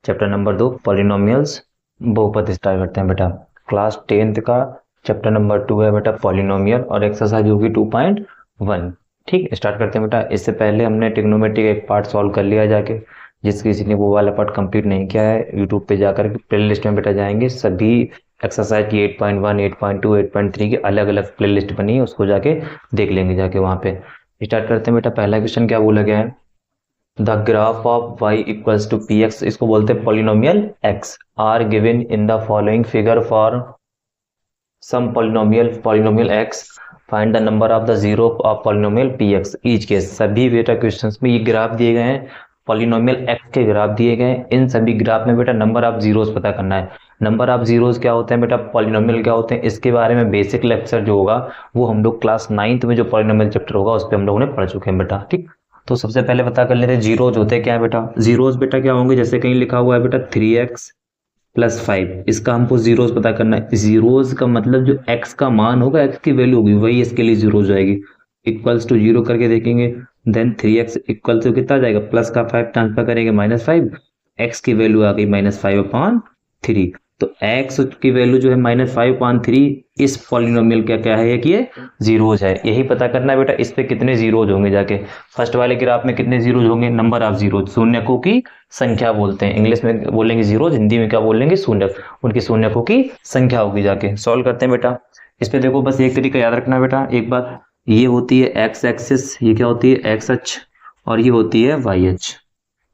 Chapter number 2 polynomials बहुपद start करते हैं बेटा। क्लास 10th का चैप्टर नंबर 2 है बेटा पॉलिनोमियल और एक्सरसाइज होगी 2.1। ठीक, स्टार्ट करते हैं बेटा। इससे पहले हमने ट्रिग्नोमेट्री का एक पार्ट सॉल्व कर लिया जाके, जिस किसी ने वो वाला पार्ट कंप्लीट नहीं किया है यूट्यूब पे जाकर के प्ले लिस्ट में बेटा जाएंगे, सभी एक्सरसाइज की 8.1 8.2 8.3 की अलग अलग प्ले लिस्ट बनी है, उसको जाके देख लेंगे जाके वहाँ पे। स्टार्ट करते हैं बेटा। पहला क्वेश्चन क्या बोला गया है, the graph of y equals to p x, इसको बोलते हैं polynomial x, are given in the following figure for some polynomial x, find the number of the zero of polynomial p x each case. सभी बेटा questions में ये graph दिए गए हैं, पॉलिनोमियल x के ग्राफ दिए गए हैं। इन सभी ग्राफ में बेटा नंबर ऑफ जीरोस पता करना है। नंबर ऑफ जीरोस क्या होते हैं बेटा, पॉलिनोमियल क्या होते हैं, इसके बारे में बेसिक लेक्चर जो होगा वो हम लोग क्लास 9th में जो पॉलिनोमियल चैप्टर होगा उस पर हम लोगों ने पढ़ चुके हैं बेटा। ठीक, तो सबसे पहले पता कर लेते हैं जीरोज होते क्या है बेटा। जीरोज बेटा क्या होंगे, जैसे कहीं लिखा हुआ है बेटा 3x + 5, इसका हमको जीरोज पता करना है। जीरोज का मतलब जो x का मान होगा, x की वैल्यू होगी, वही इसके लिए जीरो हो जाएगी। इक्वल्स टू जीरो करके देखेंगे, देन 3x इक्वल टू कितना जाएगा, प्लस का 5 ट्रांसफर करेंगे -5, x की वैल्यू आ गई -5/3। तो x की वैल्यू जो है -5/3, इस पॉलिनोमियल का क्या है कि ये जीरोज है, यही पता करना है बेटा। इस पे कितने जीरोज होंगे जाके, फर्स्ट वाले ग्राफ में कितने जीरोज होंगे, नंबर ऑफ जीरोज, शून्यकों की संख्या बोलते हैं, इंग्लिश में बोलेंगे जीरोज, हिंदी में क्या बोलेंगे शून्य, उनकी शून्यकों की संख्या होगी जाके। सॉल्व करते हैं बेटा। इस पे देखो बस एक तरीका याद रखना बेटा, एक बात, ये होती है एक्स एक्सिस, ये क्या होती है एक्स अक्ष, और ये होती है वाई अक्ष।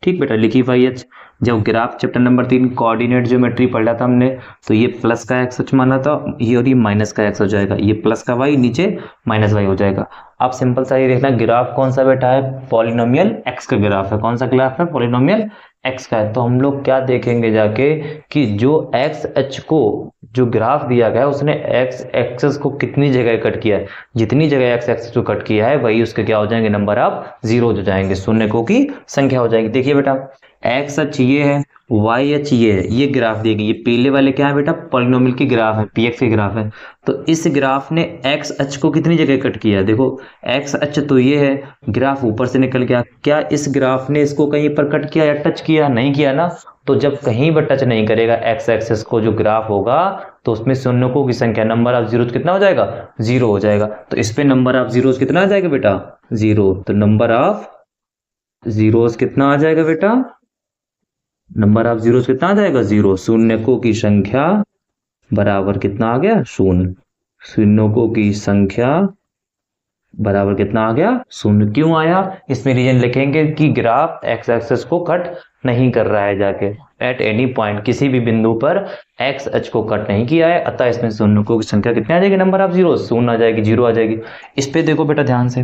ठीक बेटा, लिखी वाई अक्ष। जब graph chapter number 3 coordinate geometry पढ़ा था हमने, तो ये प्लस का एक्स अक्ष माना था, ये और ये माइनस का एक्स हो जाएगा, ये प्लस का वाई, नीचे माइनस वाई हो जाएगा। अब सिंपल सा ये देखना, ग्राफ कौन सा बेटा है, पॉलिनोमियल एक्स का ग्राफ है। कौन सा ग्राफ है, पॉलिनोमियल एक्स का है। तो हम लोग क्या देखेंगे जाके कि जो एक्स अक्ष को जो ग्राफ दिया गया है उसने एक्स एक्सिस को कितनी जगह कट किया है, जितनी जगह एक्स एक्सिस को कट किया है वही उसके क्या हो जाएंगे, नंबर ऑफ जीरो हो जाएंगे, शून्यकों की संख्या हो जाएगी। देखिए बेटा, एक्स अक्ष ये है, वाई अक्ष ये है, ये ग्राफ दी गई, ये पहले वाले क्या है बेटा, पॉलिनोमियल की ग्राफ है, पी एक्स की ग्राफ है। तो इस ग्राफ ने एक्स अक्ष को कितनी जगह कट किया है, देखो एक्स अक्ष तो ये है, ग्राफ ऊपर से निकल गया, क्या इस ग्राफ ने इसको कहीं पर कट किया या टच किया, नहीं किया ना। तो जब कहीं पर टच नहीं करेगा एक्स एक्सिस को जो ग्राफ होगा, तो उसमें शून्यकों की संख्या, नंबर ऑफ जीरोज कितना हो जाएगा, जीरो हो जाएगा। तो इस पे नंबर ऑफ जीरोज कितना आ जाएगा बेटा, जीरो। तो नंबर ऑफ जीरोज कितना आ जाएगा बेटा, नंबर ऑफ जीरोज कितना आ जाएगा, जीरो। शून्यकों की संख्या बराबर कितना आ गया, शून्य। शून्यकों की संख्या बराबर कितना आ गया, शून्य। क्यों आया, इसमें रीजन लिखेंगे कि ग्राफ एक्स एक्सिस को कट नहीं कर रहा है जाके, एट एनी पॉइंट, किसी भी बिंदु पर एक्स अक्ष को कट नहीं किया है, अतः इसमें शून्यकों की संख्या कितनी आ जाएगी, नंबर ऑफ जीरो, शून्य आ जाएगी, जीरो आ जाएगी। इस पे देखो बेटा ध्यान से,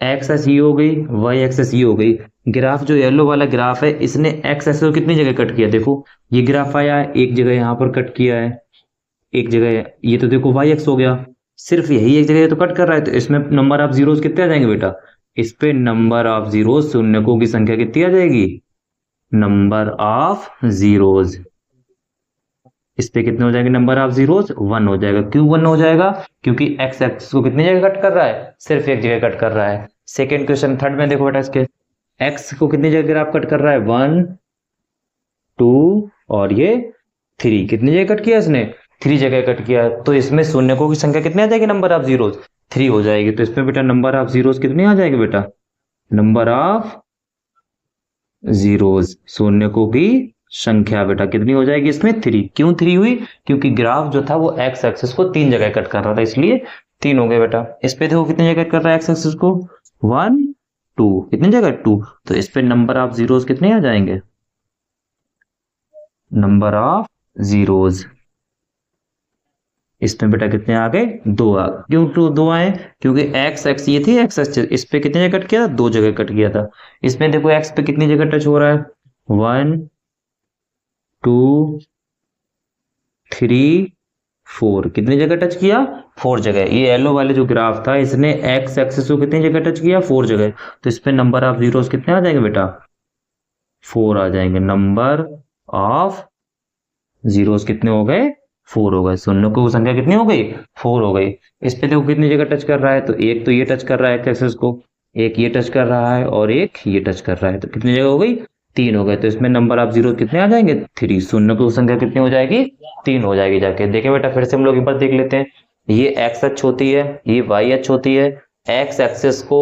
एक्स एक्स ये हो गई, वाई एक्सिस ये हो गई। ग्राफ जो येलो वाला ग्राफ है, इसने एक्स एक्सिस को कितनी जगह कट किया, देखो ये ग्राफ आया है, एक जगह यहाँ पर कट किया है, एक जगह ये तो देखो वाई एक्स हो गया, सिर्फ यही एक जगह तो कट कर रहा है, तो इसमें नंबर ऑफ जीरोस कितने आ जाएंगे बेटा, इस पे नंबर ऑफ जीरोस, शून्यकों की संख्या कितनी आ जाएगी, नंबर ऑफ जीरोस, इस पे कितने हो जाएंगे, नंबर ऑफ जीरोस 1 हो जाएगा। क्यों 1 हो जाएगा, क्योंकि एक्स एक्सिस को कितनी जगह कट कर रहा है, सिर्फ एक जगह कट कर रहा है। सेकेंड क्वेश्चन, थर्ड में देखो बेटा, इसके एक्स को कितनी जगह ग्राफ कट कर रहा है, 1 2 और ये 3, कितनी जगह कट किया इसने, 3 जगह कट किया। तो इसमें शून्यकों की संख्या कितनी आ जाएगी, नंबर ऑफ जीरोस 3 हो जाएगी। तो इसमें बेटा नंबर ऑफ जीरोस कितनी आ जाएगी बेटा, नंबर ऑफ जीरोस, शून्यकों की संख्या बेटा कितनी हो जाएगी इसमें, 3। क्यों 3 हुई, क्योंकि ग्राफ जो था वो एक्स एक्सिस को 3 जगह कट कर रहा था, इसलिए 3 हो गए बेटा। इस पे देखो कितनी जगह कट कर रहा है एक्स एक्सिस को, 1 2, कितनी जगह 2, तो इस पे नंबर ऑफ जीरोस कितने आ जाएंगे, नंबर ऑफ जीरोस, इसमें बेटा कितने आ गए, 2 आ गए। क्यों 2 आए, क्योंकि एक्स एक्स ये थी एक्स एक्सिस, इस पे कितनी जगह कट किया था, 2 जगह कट किया था। इसमें देखो एक्स पे कितनी जगह टच हो रहा है, 1 2 3 4, कितनी जगह टच किया, 4 जगह। ये येलो वाले जो ग्राफ था, इसने एक्स एक्सिस को कितनी जगह टच किया, 4 जगह। तो इस पे नंबर ऑफ जीरोस कितने आ जाएंगे बेटा, 4 आ जाएंगे। नंबर ऑफ जीरोस कितने हो गए, 4 हो गए। शून्यकों की संख्या कितनी हो गई, 4 हो गई। इस पे देखो कितनी जगह टच कर रहा है, तो एक तो ये टच कर रहा है एक्स एक्सिस को, एक ये टच कर रहा है और एक ये टच कर रहा है, तो कितनी जगह हो गई, 3 हो गए, तो इसमें नंबर ऑफ जीरो कितने आ जाएंगे 3। शून्य की संख्या कितनी हो जाएगी 3 हो जाएगी जाके। देखिए बेटा फिर से हम लोग एक बार देख लेते हैं, ये एक्स अक्ष होती है, ये वाई अक्ष होती है। एक्स एक्सिस को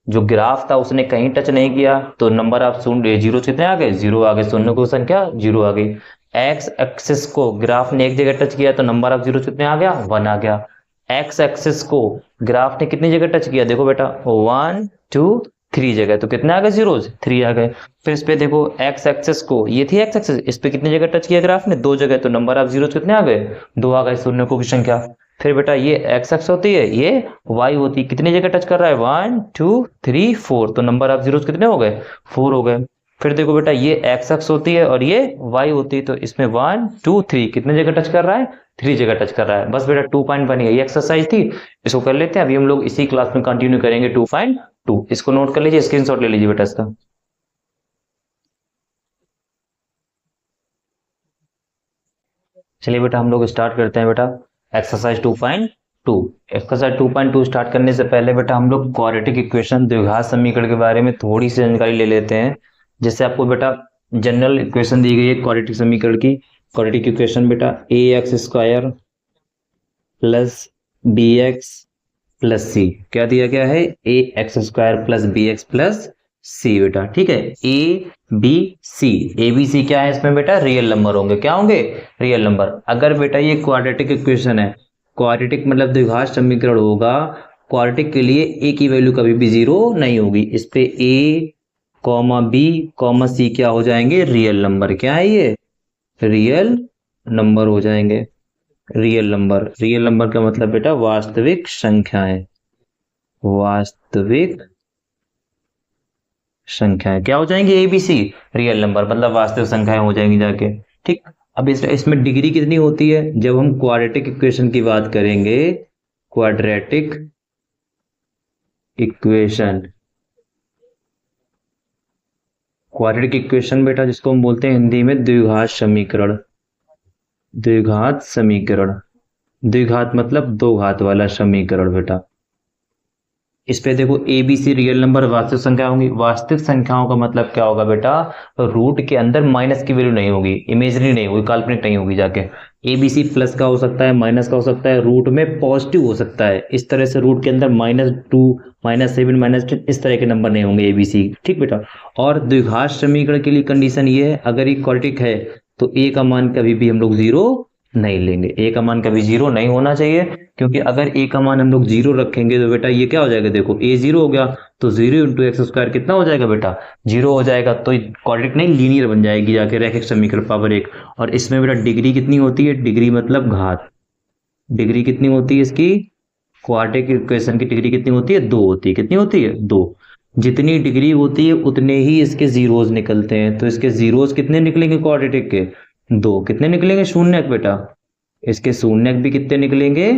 जो ग्राफ था उसने कहीं टच नहीं किया, तो नंबर ऑफ शून्य जीरो कितने आ गए 0 आ गए, शून्य की संख्या 0 आ गई। एक्स एक्सिस को ग्राफ ने एक जगह टच किया तो नंबर ऑफ जीरो कितने आ गया 1 आ गया। एक्स एक्सिस को ग्राफ ने कितनी जगह टच किया, देखो बेटा 1 2 3 जगह, तो कितने आ गए जीरोज 3 आ गए। फिर इस पे देखो एक्स एक्सिस को, ये थी एक्स एक्सिस, इस पे कितनी जगह टच किया ग्राफ ने 2 जगह, तो नंबर ऑफ जीरोज कितने आ गए 2 आ गए, शून्य की संख्या। फिर बेटा ये एक्स एक्स होती है, ये वाई होती है, कितनी जगह टच कर रहा है 1 2 3 4, तो नंबर ऑफ जीरोज कितने हो गए 4 हो गए। फिर देखो बेटा ये एक्स एक्स होती है और ये वाई होती है, तो इसमें 1 2 3 कितने जगह टच कर रहा है 3 जगह टच कर रहा है। बस बेटा 2.1 ये एक्सरसाइज थी, इसको कर लेते हैं। अभी हम लोग इसी क्लास में कंटिन्यू करेंगे 2.2। इसको नोट कर लीजिए, स्क्रीनशॉट ले लीजिए बेटा इसका। चलिए बेटा हम लोग स्टार्ट करते हैं बेटा एक्सरसाइज 2.2। एक्सरसाइज 2.2 स्टार्ट करने से पहले बेटा हम लोग क्वाड्रेटिक इक्वेशन द्विघात समीकरण के बारे में थोड़ी सी जानकारी ले लेते हैं। जैसे आपको बेटा जनरल इक्वेशन दी गई है क्वाड्रेटिक समीकरण की। क्वाड्रेटिक इक्वेशन बेटा a x square plus b x plus c, क्या दिया गया है a x square plus b x plus c बेटा, ठीक है। ए बी सी, ए बी सी क्या है इसमें बेटा रियल नंबर होंगे, क्या होंगे रियल नंबर। अगर बेटा ये क्वाड्रेटिक इक्वेशन है, क्वाड्रेटिक मतलब द्विघात समीकरण होगा, क्वाड्रेटिक के लिए ए की वैल्यू कभी भी 0 नहीं होगी। इस पे ए कॉमा बी कॉमा सी क्या हो जाएंगे रियल नंबर, क्या है ये रियल नंबर हो जाएंगे। रियल नंबर, रियल नंबर का मतलब बेटा वास्तविक संख्याएं, वास्तविक संख्याएं क्या हो जाएंगी a b c real number, मतलब वास्तविक संख्याएं हो जाएंगी जाके, ठीक। अब इसमें डिग्री कितनी होती है, जब हम क्वाड्रेटिक इक्वेशन की बात करेंगे, क्वाड्रेटिक इक्वेशन, क्वाड्रेटिक इक्वेशन बेटा जिसको हम बोलते हैं हिंदी में द्विघात समीकरण, द्विघात समीकरण, द्विघात मतलब दो घात वाला समीकरण बेटा। इस पे देखो a b c real number वास्तविक संख्या होंगी। वास्तविक संख्याओं का मतलब क्या होगा बेटा, रूट के अंदर माइनस की वैल्यू नहीं होगी, इमेजरी नहीं होगी, काल्पनिक नहीं होगी जाके। ए बी सी प्लस का हो सकता है, माइनस का हो सकता है, रूट में पॉजिटिव हो सकता है। इस तरह से रूट के अंदर -2 -7 -10 इस तरह के नंबर नहीं होंगे ए बी सी, ठीक बेटा। और द्विघात समीकरण के लिए कंडीशन ये है, अगर ये क्वाड्रेटिक है तो ए का मान कभी भी हम लोग 0 नहीं लेंगे, ए का मान कभी 0 नहीं होना चाहिए, क्योंकि अगर ए का मान हम लोग 0 रखेंगे तो बेटा ये क्या हो जाएगा, देखो ए 0 हो गया तो 0 इंटू एक्स स्क्वायर कितना हो जाएगा बेटा 0 हो जाएगा, तो क्वाड्रेटिक नहीं लीनियर बन जाएगी जाके रैखिक समीकरण पावर 1। और इसमें बेटा डिग्री कितनी होती है, डिग्री मतलब घात, डिग्री कितनी होती है इसकी, क्वाड्रेटिक इक्वेशन की डिग्री कितनी होती है 2 होती है, कितनी होती है 2। जितनी डिग्री होती है उतने ही इसके जीरोज निकलते हैं, तो इसके जीरोज कितने निकलेंगे क्वाड्रेटिक के 2, कितने निकलेंगे शून्यक बेटा, इसके शून्यक भी कितने निकलेंगे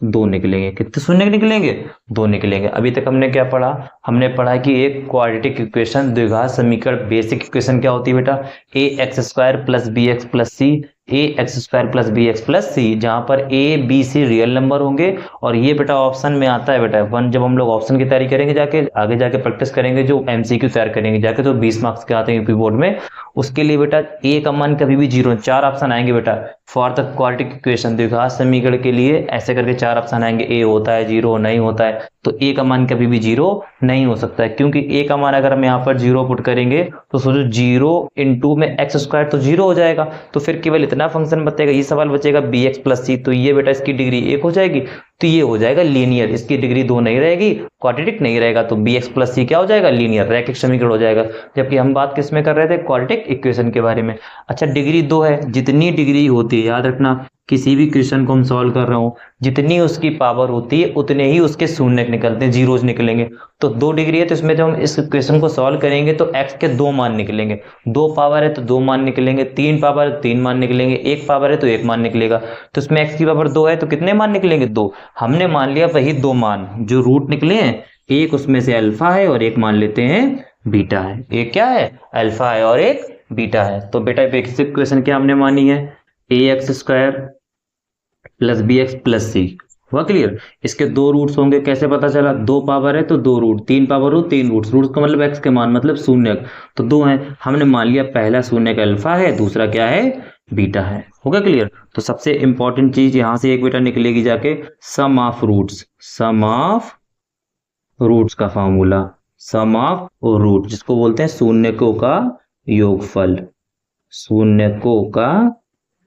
2 निकलेंगे, कितने शून्यक निकलेंगे 2 निकलेंगे। अभी तक हमने क्या पढ़ा, हमने पढ़ा कि एक क्वाड्रेटिक इक्वेशन द्विघात समीकरण बेसिक इक्वेशन क्या होती है बेटा, a x square plus b x plus c, a x square plus b x plus c, जहां पर a b c real number होंगे। और ये बेटा ऑप्शन में आता है बेटा 1, जब हम लोग ऑप्शन की तैयारी करेंगे जाके आगे जाके प्रैक्टिस करेंगे, जो एमसीक्यू तैयार करेंगे जाके, तो 20 मार्क्स के आते हैं यूपी बोर्ड में, उसके लिए बेटा ए का मान कभी भी 0, 4 ऑप्शन आएंगे बेटा फॉर द क्वाड्रेटिक इक्वेशन द्विघात समीकरण के लिए, ऐसे करके 4 ऑप्शन आएंगे, ए होता है 0 नहीं होता है, तो ए का मान कभी भी 0 नहीं हो सकता है, क्योंकि ए का मान अगर हम यहाँ पर 0 पुट करेंगे तो सोचो 0 इंटू में एक्स स्क्वायर तो 0 हो जाएगा, तो फिर केवल इतना फंक्शन बचेगा, ये सवाल बचेगा बी एक्स प्लस सी, तो ये बेटा इसकी डिग्री 1 हो जाएगी, तो ये हो जाएगा लीनियर, इसकी डिग्री 2 नहीं रहेगी, क्वाड्रेटिक नहीं रहेगा, तो बी एक्स प्लस सी क्या हो जाएगा लीनियर रैखिक समीकरण हो जाएगा। जबकि हम बात किस में कर रहे थे, क्वाड्रेटिक इक्वेशन के बारे में। अच्छा डिग्री 2 है, जितनी डिग्री होती है याद रखना, किसी भी क्वेश्चन को हम सॉल्व कर रहे हो, जितनी उसकी पावर होती है उतने ही उसके शून्य निकलते हैं, जीरोज निकलेंगे। तो 2 डिग्री है तो इसमें जब हम इस क्वेश्चन को सॉल्व करेंगे तो x के 2 मान निकलेंगे, 2 पावर है तो 2 मान निकलेंगे, 3 पावर है तो 3 मान निकलेंगे, 1 पावर है तो 1 मान निकलेगा। तो इसमें x की पावर 2 है तो कितने मान निकलेंगे 2, हमने मान लिया वही 2 मान जो रूट निकले हैं, एक उसमें से अल्फा है और एक मान लेते हैं बीटा है, एक क्या है अल्फा है और एक बीटा है। तो बेटा बेसिक इक्वेशन क्या हमने मानी है, a x square plus b x plus c, हुआ क्लियर। इसके दो रूट्स होंगे, कैसे पता चला, दो पावर है तो दो रूट, तीन पावर हो तीन रूट्स, रूट्स का मतलब एक्स के मान मतलब शून्य, तो दो हैं, हमने मान लिया पहला शून्य का अल्फा है, दूसरा क्या है बीटा है। होगा क्लियर। तो सबसे इंपॉर्टेंट चीज यहां से एक बेटा निकलेगी जाके, sum of roots, sum of roots का फॉर्मूला, सम ऑफ रूट जिसको बोलते हैं शून्यकों का योगफल, शून्यकों का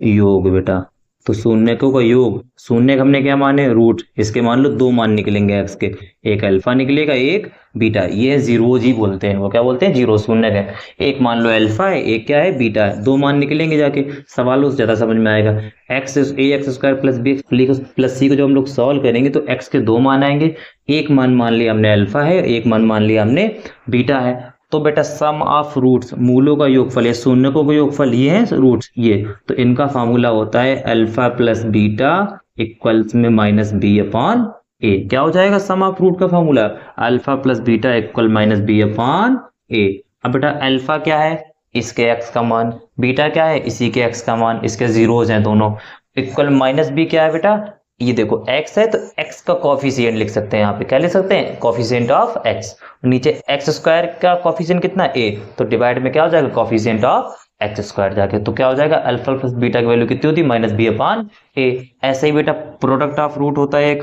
योग बेटा। तो शून्यकों का योग, शून्य हमने क्या माने रूट, इसके मान लो दो मान निकलेंगे एक्स के, एक अल्फा निकलेगा एक बीटा, ये जीरोज ही बोलते हैं, वो क्या बोलते हैं जीरो, शून्य है। एक मान लो अल्फा है, एक क्या है बीटा है, दो मान निकलेंगे जाके, सवाल उस ज्यादा समझ में आएगा। X a x square plus b plus c को जब हम लोग सॉल्व करेंगे तो एक्स के दो मान आएंगे, एक मान लिया हमने अल्फा है, एक मान लिया हमने बीटा है। तो बेटा सम ऑफ रूट्स, मूलों का योगफल या शून्यकों का योगफल ये है रूट्स ये, तो इनका फार्मूला होता है अल्फा प्लस बीटा इक्वल्स में माइनस बी अपॉन ए। क्या हो जाएगा सम ऑफ रूट का formula, alpha plus beta equal minus b upon a. अब बेटा अल्फा क्या है, इसके एक्स का मान, बीटा क्या है, इसी के एक्स का मान, इसके जीरोज हैं दोनों, इक्वल माइनस बी क्या है बेटा, ये देखो x है तो x का कॉफिशिएंट लिख सकते हैं, यहाँ पे क्या लिख सकते हैं कॉफिशिएंट ऑफ x, नीचे एक्स स्क्वायर का कॉफिशिएंट कितना a, तो डिवाइड में क्या हो जाएगा कॉफिशिएंट ऑफ एक्स स्क्वायर जाके, तो क्या हो जाएगा अल्फा प्लस बीटा की वैल्यू कितनी होती है माइनस बी अपॉन ए। ऐसे ही बेटा प्रोडक्ट ऑफ रूट होता है एक,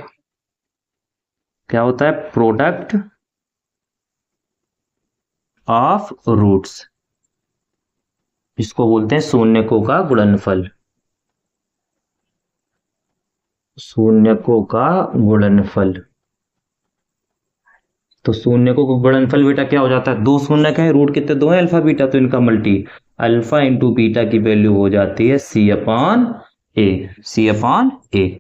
क्या होता है प्रोडक्ट ऑफ रूट्स, इसको बोलते हैं शून्यकों का गुणनफल, शून्यकों का गुणनफल। तो शून्यकों का गुणनफल बेटा क्या हो जाता है, दो शून्य का है, रूट कितने दो है अल्फा बीटा, तो इनका मल्टी, अल्फा इंटू बीटा की वैल्यू हो जाती है सी अपॉन ए, सी अपॉन ए।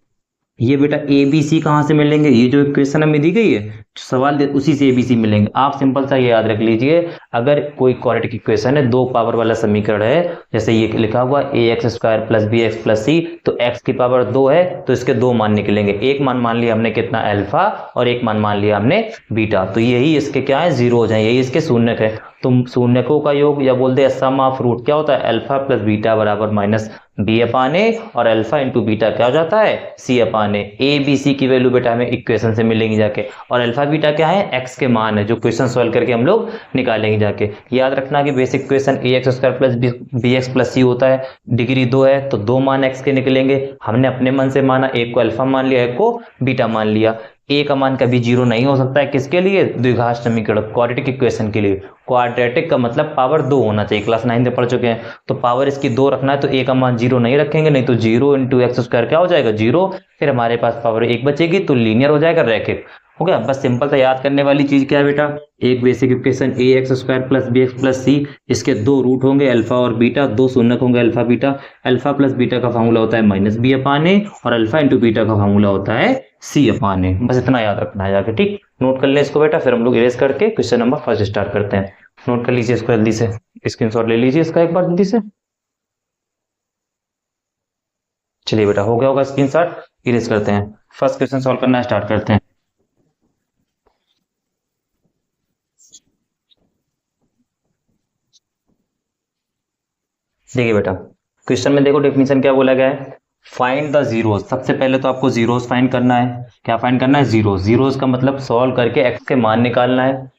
ये बेटा ए बी सी कहाँ से मिलेंगे, ये जो इक्वेशन हमें दी गई है सवाल दे उसी से ए बी सी मिलेंगे। आप सिंपल सा ये याद रख लीजिए, अगर कोई क्वाड्रेटिक इक्वेशन है, दो पावर वाला समीकरण है, जैसे ये लिखा हुआ a x square plus b x plus c, तो एक्स की पावर दो है तो इसके दो मान निकलेंगे, एक मान लिया हमने कितना अल्फा और एक मान लिया हमने बीटा, तो यही इसके क्या है जीरो हो जाए, यही इसके शून्य है। तो शून्यकों का योग या बोलते हैं सम ऑफ रूट क्या होता है अल्फा प्लस बीटा बराबर माइनस बी अपान ए, और अल्फा इंटू बीटा क्या हो जाता है सी अपान ए बी सी की वैल्यू बेटा हमें इक्वेशन से मिलेंगी जाके, और अल्फा बीटा क्या है एक्स के मान है जो क्वेश्चन सॉल्व करके हम लोग निकालेंगे जाके। याद रखना कि basic question a x square plus b x plus c होता है, डिग्री दो है तो दो मान एक्स के निकलेंगे, हमने अपने मन से माना, एक को अल्फा मान लिया एक को बीटा मान लिया। ए का मान कभी जीरो नहीं हो सकता है, किसके लिए द्विघात समीकरण क्वाड्रेटिक इक्वेशन के लिए, क्वाड्रेटिक का मतलब पावर दो होना चाहिए, क्लास 9 में पढ़ चुके हैं, तो पावर इसकी दो रखना है तो ए का मान जीरो नहीं रखेंगे, नहीं तो जीरो इंटू एक्स स्क्वायर क्या हो जाएगा जीरो, फिर हमारे पास पावर एक बचेगी तो लीनियर हो जाएगा रैखिक। हो गया, बस सिंपल सा याद करने वाली चीज क्या है बेटा, एक basic equation a x square plus b x plus c, इसके दो रूट होंगे अल्फा और बीटा, दो शून्यक होंगे alpha beta, alpha plus beta का फार्मूला होता है माइनस बी अपान ए, और अल्फा इंटू बीटा का फार्मूला होता है सी अपान ए। बस इतना याद रखना है जाके, ठीक, नोट कर ले इसको बेटा, फिर हम लोग इरेज करके क्वेश्चन नंबर फर्स्ट स्टार्ट करते हैं। नोट कर लीजिए इसको जल्दी से, स्क्रीनशॉट ले लीजिए इसका एक बार जल्दी से। चलिए बेटा हो गया होगा स्क्रीनशॉट, इरेज करते हैं, फर्स्ट क्वेश्चन सॉल्व करना स्टार्ट करते हैं। देखिए बेटा क्वेश्चन में देखो डेफिनेशन क्या बोला गया है, फाइंड द जीरोस। सबसे पहले तो आपको जीरोस फाइंड करना है, क्या फाइंड करना है जीरोस, जीरोस का मतलब सॉल्व करके एक्स के मान निकालना है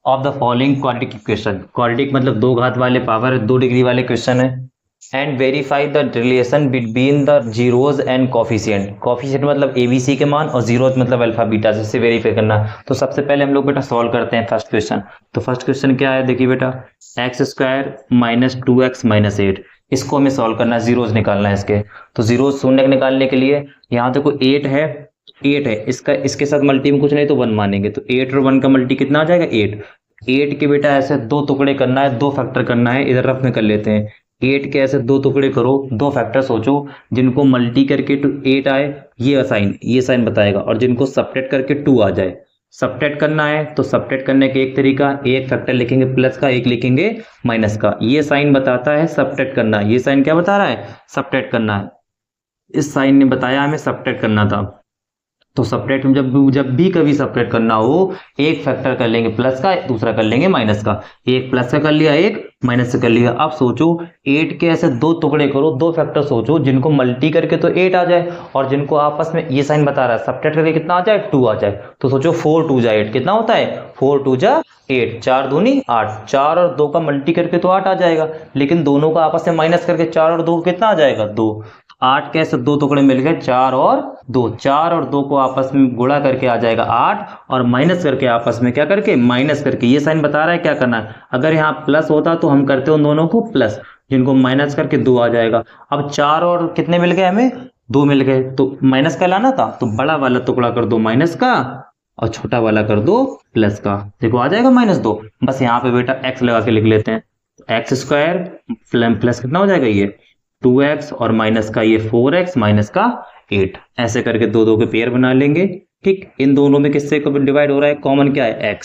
of the following quadratic equation, quadratic मतलब दो घात वाले पावर दो डिग्री वाले क्वेश्चन है, and verify the relation between the zeros and coefficient, coefficient मतलब एबीसी के मान और जीरोज मतलब अल्फा बीटा, जिससे वेरीफाई करना। तो सबसे पहले हम लोग बेटा सॉल्व करते हैं फर्स्ट क्वेश्चन। तो फर्स्ट क्वेश्चन क्या है देखिए बेटा, x square minus two x minus eight, इसको हमें सॉल्व करना है, जीरोज निकालना है इसके। तो जीरोज शून्य निकालने के लिए यहाँ देखो एट है, एट है इसका, इसके साथ मल्टी में कुछ नहीं तो वन मानेंगे, तो एट और वन का मल्टी कितना आ जाएगा एट। एट के बेटा ऐसे दो टुकड़े करना है, दो फैक्टर करना है, इधर रफ में कर लेते हैं, एट के ऐसे दो टुकड़े करो, दो फैक्टर सोचो जिनको मल्टी करके टू एट आए, ये साइन बताएगा, और जिनको सब्ट्रैक्ट करके टू आ जाए। सब्ट्रैक्ट करना है तो सब्ट्रैक्ट करने के एक तरीका, एक फैक्टर लिखेंगे प्लस का, एक लिखेंगे माइनस का, ये साइन बताता है सब्ट्रैक्ट करना, ये साइन क्या बता रहा है सब्ट्रैक्ट करना है, इस साइन ने बताया हमें सब्ट्रैक्ट करना था। तो सपरेट में जब भी कभी सपरेट करना हो, एक फैक्टर कर लेंगे प्लस का, दूसरा कर लेंगे माइनस का। एक प्लस का कर लिया, एक माइनस से कर लिया। अब सोचो 8 के ऐसे दो टुकड़े करो, दो फैक्टर सोचो जिनको मल्टी करके तो 8 आ जाए और जिनको आपस में ये साइन बता रहा है सपरेट करके कितना आ जाए 2 आ जाए। तो सोचो 4 2 जा 8 कितना होता है 4 2 जा 8, 4 दूनी 8, 4 और 2 का मल्टी करके तो 8 आ जाएगा, लेकिन दोनों का आपस में माइनस करके 4 और 2 कितना आ जाएगा 2। 8 के ऐसे दो टुकड़े मिल गए 4 और 2, 4 और 2 को आपस में गुणा करके आ जाएगा 8 और माइनस करके आपस में क्या करके माइनस करके, ये साइन बता रहा है क्या करना है। अगर यहाँ प्लस होता तो हम करते उन दोनों को प्लस, जिनको माइनस करके 2 आ जाएगा। अब 4 और कितने मिल गए हमें 2 मिल गए, तो माइनस का लाना था तो बड़ा वाला टुकड़ा कर दो माइनस का और छोटा वाला कर दो प्लस का। देखो आ जाएगा -2। बस यहाँ पे बेटा x लगा के लिख लेते हैं, एक्स स्क्वायर प्लस कितना हो जाएगा ये 2x और माइनस का ये 4x माइनस का 8, ऐसे करके दो दो के पेयर बना लेंगे। ठीक, इन दोनों में किससे डिवाइड हो रहा है, कॉमन क्या है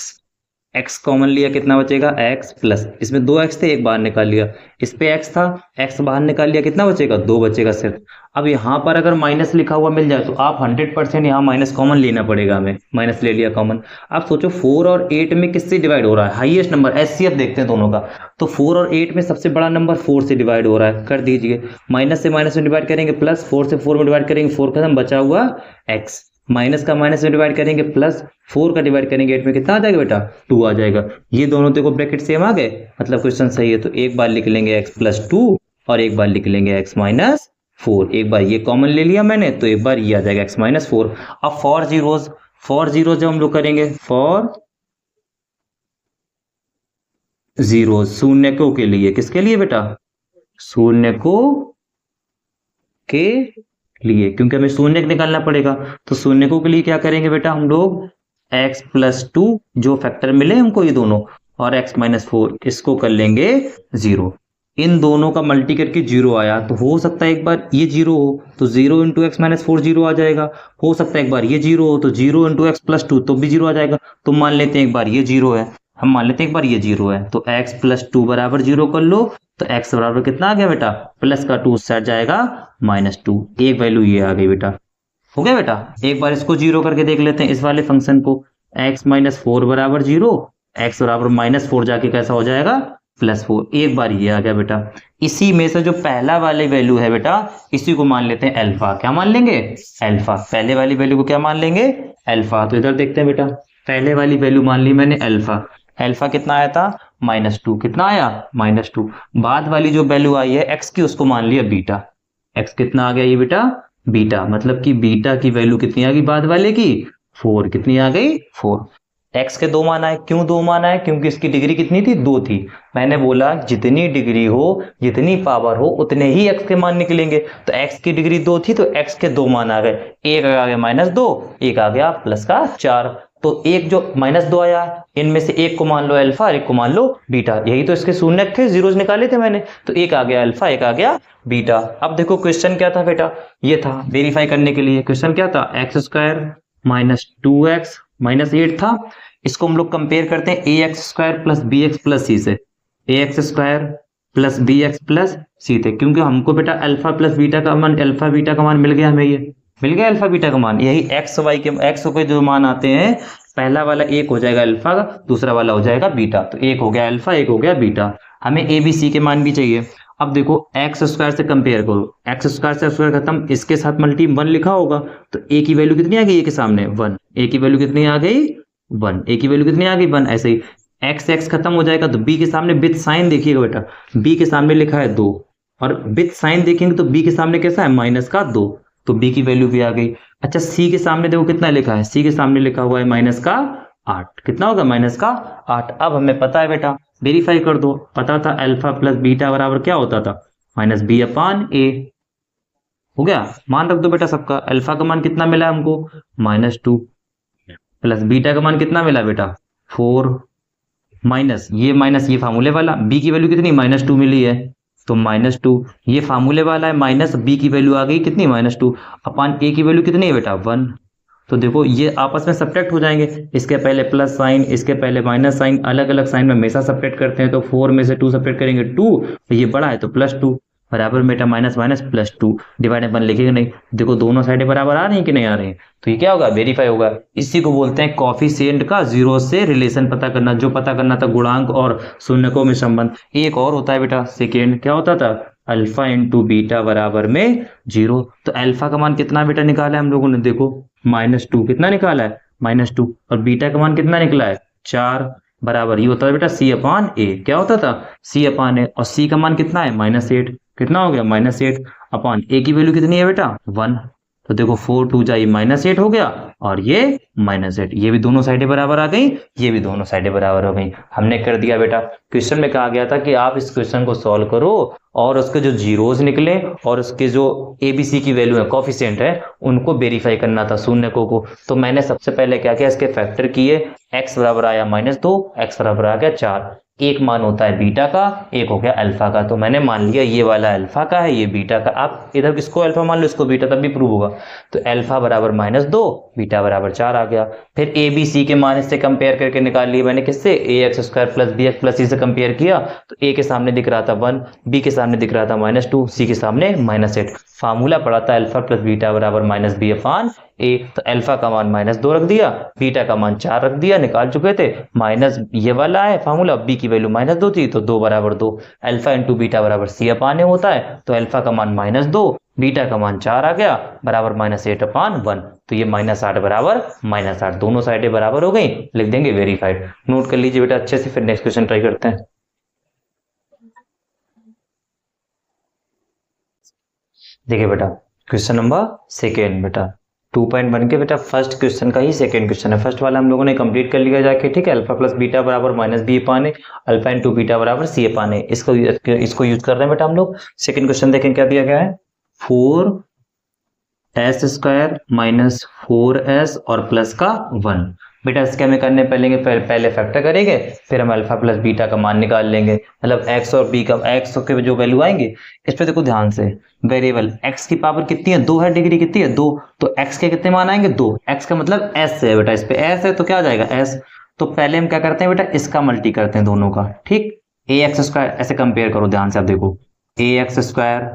x कॉमन लिया कितना बचेगा x प्लस, इसमें 2x थे एक बाहर निकाल लिया, इस पे x था x बाहर निकाल लिया कितना बचेगा 2 बचेगा सिर्फ। अब यहाँ पर अगर माइनस लिखा हुआ मिल जाए तो आप 100% यहाँ माइनस कॉमन लेना पड़ेगा हमें, माइनस ले लिया कॉमन। आप सोचो 4 और 8 में किससे डिवाइड हो रहा है, हाईएस्ट नंबर HCF देखते हैं दोनों का, तो 4 और 8 में सबसे बड़ा नंबर 4 से डिवाइड हो रहा है, कर दीजिए। माइनस से माइनस में डिवाइड करेंगे प्लस, 4 से 4 में डिवाइड करेंगे 4 खत्म, बचा हुआ x, माइनस का माइनस में डिवाइड करेंगे प्लस, 4 का डिवाइड करेंगे 8 में कितना आ जाएगा बेटा 2 आ जाएगा। ये दोनों देखो ब्रैकेट सेम आ गए, मतलब क्वेश्चन सही है। तो एक बार लिख लेंगे x प्लस 2 और एक बार लिख लेंगे x माइनस 4, एक बार ये कॉमन ले लिया मैंने तो एक बार ये आ जाएगा x माइनस 4। अब फॉर जीरोज जब हम लोग करेंगे, फॉर जीरो शून्यकों के लिए, किसके लिए बेटा शून्यकों के लिए, क्योंकि हमें शून्य निकालना पड़ेगा। तो शून्यकों के लिए क्या करेंगे बेटा हम लोग x प्लस 2 जो फैक्टर मिले हमको ये दोनों और x माइनस 4 इसको कर लेंगे 0। इन दोनों का मल्टी करके 0 आया, तो हो सकता है एक बार ये 0 हो तो 0 इंटू एक्स माइनस 4 0 आ जाएगा, हो सकता है एक बार ये 0 हो तो 0 इंटू एक्स प्लस 2 तो भी 0 आ जाएगा। तो मान लेते हैं एक बार ये 0 है, हम मान लेते हैं एक बार ये 0 है, तो x प्लस 2 बराबर 0 कर लो, तो x बराबर कितना आ गया बेटा प्लस का 2 सेट जाएगा -2, एक वैल्यू ये आ गई बेटा। हो गया बेटा, एक बार इसको 0 करके देख लेते हैं इस वाले फंक्शन को, x माइनस 4 बराबर 0, x बराबर -4 जाके कैसा हो जाएगा +4, एक बार ये आ गया बेटा। इसी में से जो पहला वाली वैल्यू है बेटा इसी को मान लेते हैं अल्फा, क्या मान लेंगे अल्फा, पहले वाली वैल्यू को क्या मान लेंगे अल्फा। तो इधर देखते हैं बेटा, पहले वाली वैल्यू मान ली मैंने अल्फा, अल्फा कितना आया था -2, कितना आया -2। बाद वाली जो वैल्यू आई है x की उसको मान लिया बीटा, x कितना आ गया ये बेटा बीटा, मतलब कि बीटा की वैल्यू कितनी आ गई बाद वाले की 4, कितनी आ गई 4। x के 2 मान आए, क्यों 2 मान आए, क्योंकि इसकी डिग्री कितनी थी 2 थी। मैंने बोला जितनी डिग्री हो जितनी पावर हो उतने ही x के मान निकलेंगे, तो x की डिग्री 2 थी तो x के 2 मान आ गए, एक आ गया -2, एक आ गया प्लस का 4। तो एक जो -2 आया इनमें से एक को मान लो अल्फा और एक को मान लो बीटा, यही तो इसके शून्य थे, जीरोज निकाले थे मैंने, तो एक आ गया अल्फा एक आ गया बीटा। अब देखो क्वेश्चन क्या था बेटा, ये था वेरीफाई करने के लिए, क्वेश्चन क्या था x स्क्वायर -2x -8 था, इसको हम लोग कंपेयर करते हैं ax square plus bx plus c से, ax square plus bx plus c थे, क्योंकि हमको बेटा अल्फा प्लस बीटा का मान, अल्फा बीटा का मान मिल गया, हमें ये मिल गया अल्फा बीटा का मान। यही एक्स वाई के एक्स के जो मान आते हैं, पहला वाला एक हो जाएगा अल्फा, दूसरा वाला हो जाएगा बीटा, तो एक हो गया अल्फा एक हो गया बीटा। हमें ए बी सी के मान भी चाहिए। अब देखो एक्स स्क्वायर से कंपेयर करो, एक्स स्क्वायर से स्क्वायर खत्म, इसके साथ मल्टी 1 लिखा होगा, तो ए की वैल्यू कितनी आ गई, ए के सामने 1, ए की वैल्यू कितनी आ गई 1, ए की वैल्यू कितनी आ गई 1। ऐसे ही एक्स एक्स खत्म हो जाएगा, तो बी के सामने विथ साइन देखिएगा बेटा, बी के सामने लिखा है 2 और विथ साइन देखेंगे तो बी के सामने कैसा है -2, तो b की वैल्यू भी आ गई। अच्छा c के सामने देखो कितना लिखा है, c के सामने लिखा हुआ है -8, कितना होगा -8। अब हमें पता है बेटा, वेरीफाई कर दो, पता था अल्फा प्लस बीटा बराबर क्या होता था -b/a। हो गया, मान रख दो बेटा सबका, अल्फा का मान कितना मिला हमको -2 प्लस बीटा का मान कितना मिला बेटा 4 माइनस ये फार्मूले वाला, b की वैल्यू कितनी -2 मिली है तो -2, ये फार्मूले वाला है माइनस, b की वैल्यू आ गई कितनी -2 अपान a की वैल्यू कितनी है बेटा 1। तो देखो ये आपस में सब्ट्रैक्ट हो जाएंगे, इसके पहले प्लस साइन इसके पहले माइनस साइन, अलग अलग साइन में हमेशा सब्ट्रैक्ट करते हैं, तो 4 में से 2 सब्ट्रैक्ट करेंगे 2, तो ये बड़ा है तो +2, बराबर बेटा minus minus plus 2 divide by 1 लिखेगा नहीं। देखो दोनों साइडें बराबर आ रही हैं कि नहीं आ रही हैं, तो ये क्या होगा, वेरीफाई होगा। इसी को बोलते हैं कॉफिशिएंट का जीरो से रिलेशन पता करना, जो पता करना था गुणांक और शून्यकों में संबंध। एक और होता है बेटा सेकेंड, क्या होता था, अल्फा इंटू बीटा बराबर में 0। तो अल्फा का मान कितना बेटा निकाला है हम लोगों ने, देखो -2 कितना निकाला है, -2, और बीटा का मान कितना निकला है 4, बराबर ये होता है बेटा c अपान ए। क्या होता था, c अपान ए, और c का मान कितना है -8, कितना हो गया -8 अपान ए की वैल्यू कितनी है बेटा 1। तो देखो 4 2 जा, ये -8 हो गया और ये -8, ये भी दोनों साइडें बराबर आ गई, ये भी दोनों साइडें बराबर हो गई। हमने कर दिया बेटा। क्वेश्चन में कहा गया था कि आप इस क्वेश्चन को सॉल्व करो और उसके जो जीरोस निकले और उसके जो एबीसी की वैल्यू है, कॉफिशिएंट है, उनको वेरीफाई करना था शून्यकों को। तो मैंने सबसे पहले क्या किया, इसके फैक्टर किए, x बराबर आया -2, x बराबर आ गया 4। एक मान होता है बीटा का, एक हो गया अल्फा का। तो मैंने मान लिया ये वाला अल्फा का है, ये बीटा का। आप इधर किसको अल्फा मान लो, इसको बीटा, तब भी प्रूव होगा। तो अल्फा बराबर -2, बीटा बराबर 4 आ गया। फिर ए बी सी के मान इससे कंपेयर करके निकाल लिए मैंने, किससे, ax² + bx + c से कंपेयर किया। तो ए के सामने दिख रहा था 1, बी के सामने दिख रहा था -2, सी के सामने -8। फार्मूला पड़ा था अल्फा + बीटा बराबर -b अपान ए। तो अल्फा का मान -2 रख दिया, बीटा का मान 4 रख दिया, निकाल चुके थे। माइनस ये वाला है फार्मूला, बी की वैल्यू -2 थी, तो 2 बराबर 2। अल्फा इंटू बीटा बराबर c अपान ए होता है। तो अल्फा का मान -2, बीटा का मान 4 आ गया, बराबर -8 अपान 1। तो ये -8 बराबर -8, दोनों साइडें बराबर हो गई, लिख देंगे वेरीफाइड। नोट कर लीजिए बेटा अच्छे से, फिर नेक्स्ट क्वेश्चन ट्राई करते हैं। देखिए बेटा क्वेश्चन नंबर सेकेंड बेटा 2.1 के बेटा फर्स्ट क्वेश्चन का ही सेकंड क्वेश्चन है। फर्स्ट वाला हम लोगों ने कंप्लीट कर लिया जाके, ठीक है। अल्फा + बीटा बराबर -b अपान ए, अल्फा इंटू बीटा बराबर c अपान ए। इसको यूज कर रहे हैं बेटा हम लोग। सेकंड क्वेश्चन देखें क्या दिया गया है, 4s² - 4s और प्लस का 1। बेटा इसके हमें करने पहले फैक्टर करेंगे, फिर हम अल्फा + बीटा का मान निकाल लेंगे। मतलब x और b का, x के जो वैल्यू आएंगे, इस पे देखो ध्यान से, वेरिएबल x की पावर कितनी है 2 है, डिग्री कितनी है 2, तो x के कितने मान आएंगे 2। x का मतलब s है बेटा, इस पे s है तो क्या आ जाएगा s। तो पहले हम क्या करते हैं बेटा, इसका मल्टी करते हैं दोनों का, ठीक। ax², ऐसे कंपेयर करो ध्यान से, आप देखो ax²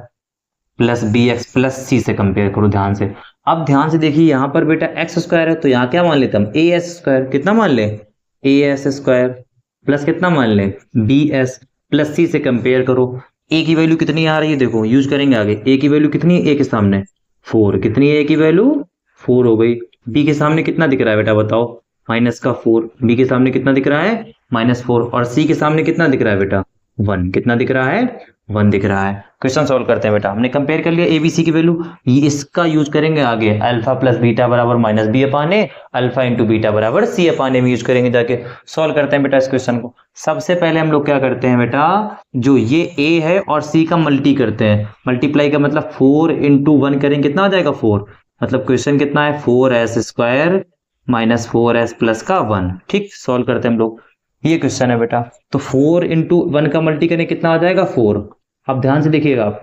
+ bx + c से कंपेयर करो ध्यान से। अब ध्यान से देखिए, यहाँ पर बेटा x² है, तो यहाँ क्या मान लेते हम, as², कितना मान ले, as² प्लस कितना मान ले, bs + c से कंपेयर करो। a की वैल्यू कितनी आ रही है, देखो यूज करेंगे आगे। a की वैल्यू कितनी है, a के सामने 4, कितनी है a की वैल्यू 4 हो गई। b के सामने कितना दिख रहा है बेटा बताओ, -4, b के सामने कितना दिख रहा है -4, और c के सामने कितना दिख रहा है बेटा 1, कितना दिख रहा है 1 दिख रहा है। क्वेश्चन सॉल्व करते हैं बेटा। हमने कंपेयर कर लिया एबीसी की वैल्यू, इसका यूज करेंगे आगे, अल्फा + बीटा बराबर -b अपान ए, अल्फा इंटू बीटा बराबर c अपान ए में यूज करेंगे जाके। सॉल्व करते हैं बेटा इस क्वेश्चन को। सबसे पहले हम लोग क्या करते हैं बेटा, जो ये a है और c का मल्टी करते हैं। मल्टीप्लाई का मतलब 4 × 1 करेंगे, कितना आ जाएगा 4। मतलब क्वेश्चन कितना है, 4s² - 4s प्लस का 1, ठीक। सॉल्व करते हैं हम लोग, ये क्वेश्चन है बेटा। तो 4 × 1 का मल्टी करें, कितना आ जाएगा 4। अब ध्यान से देखिएगा आप,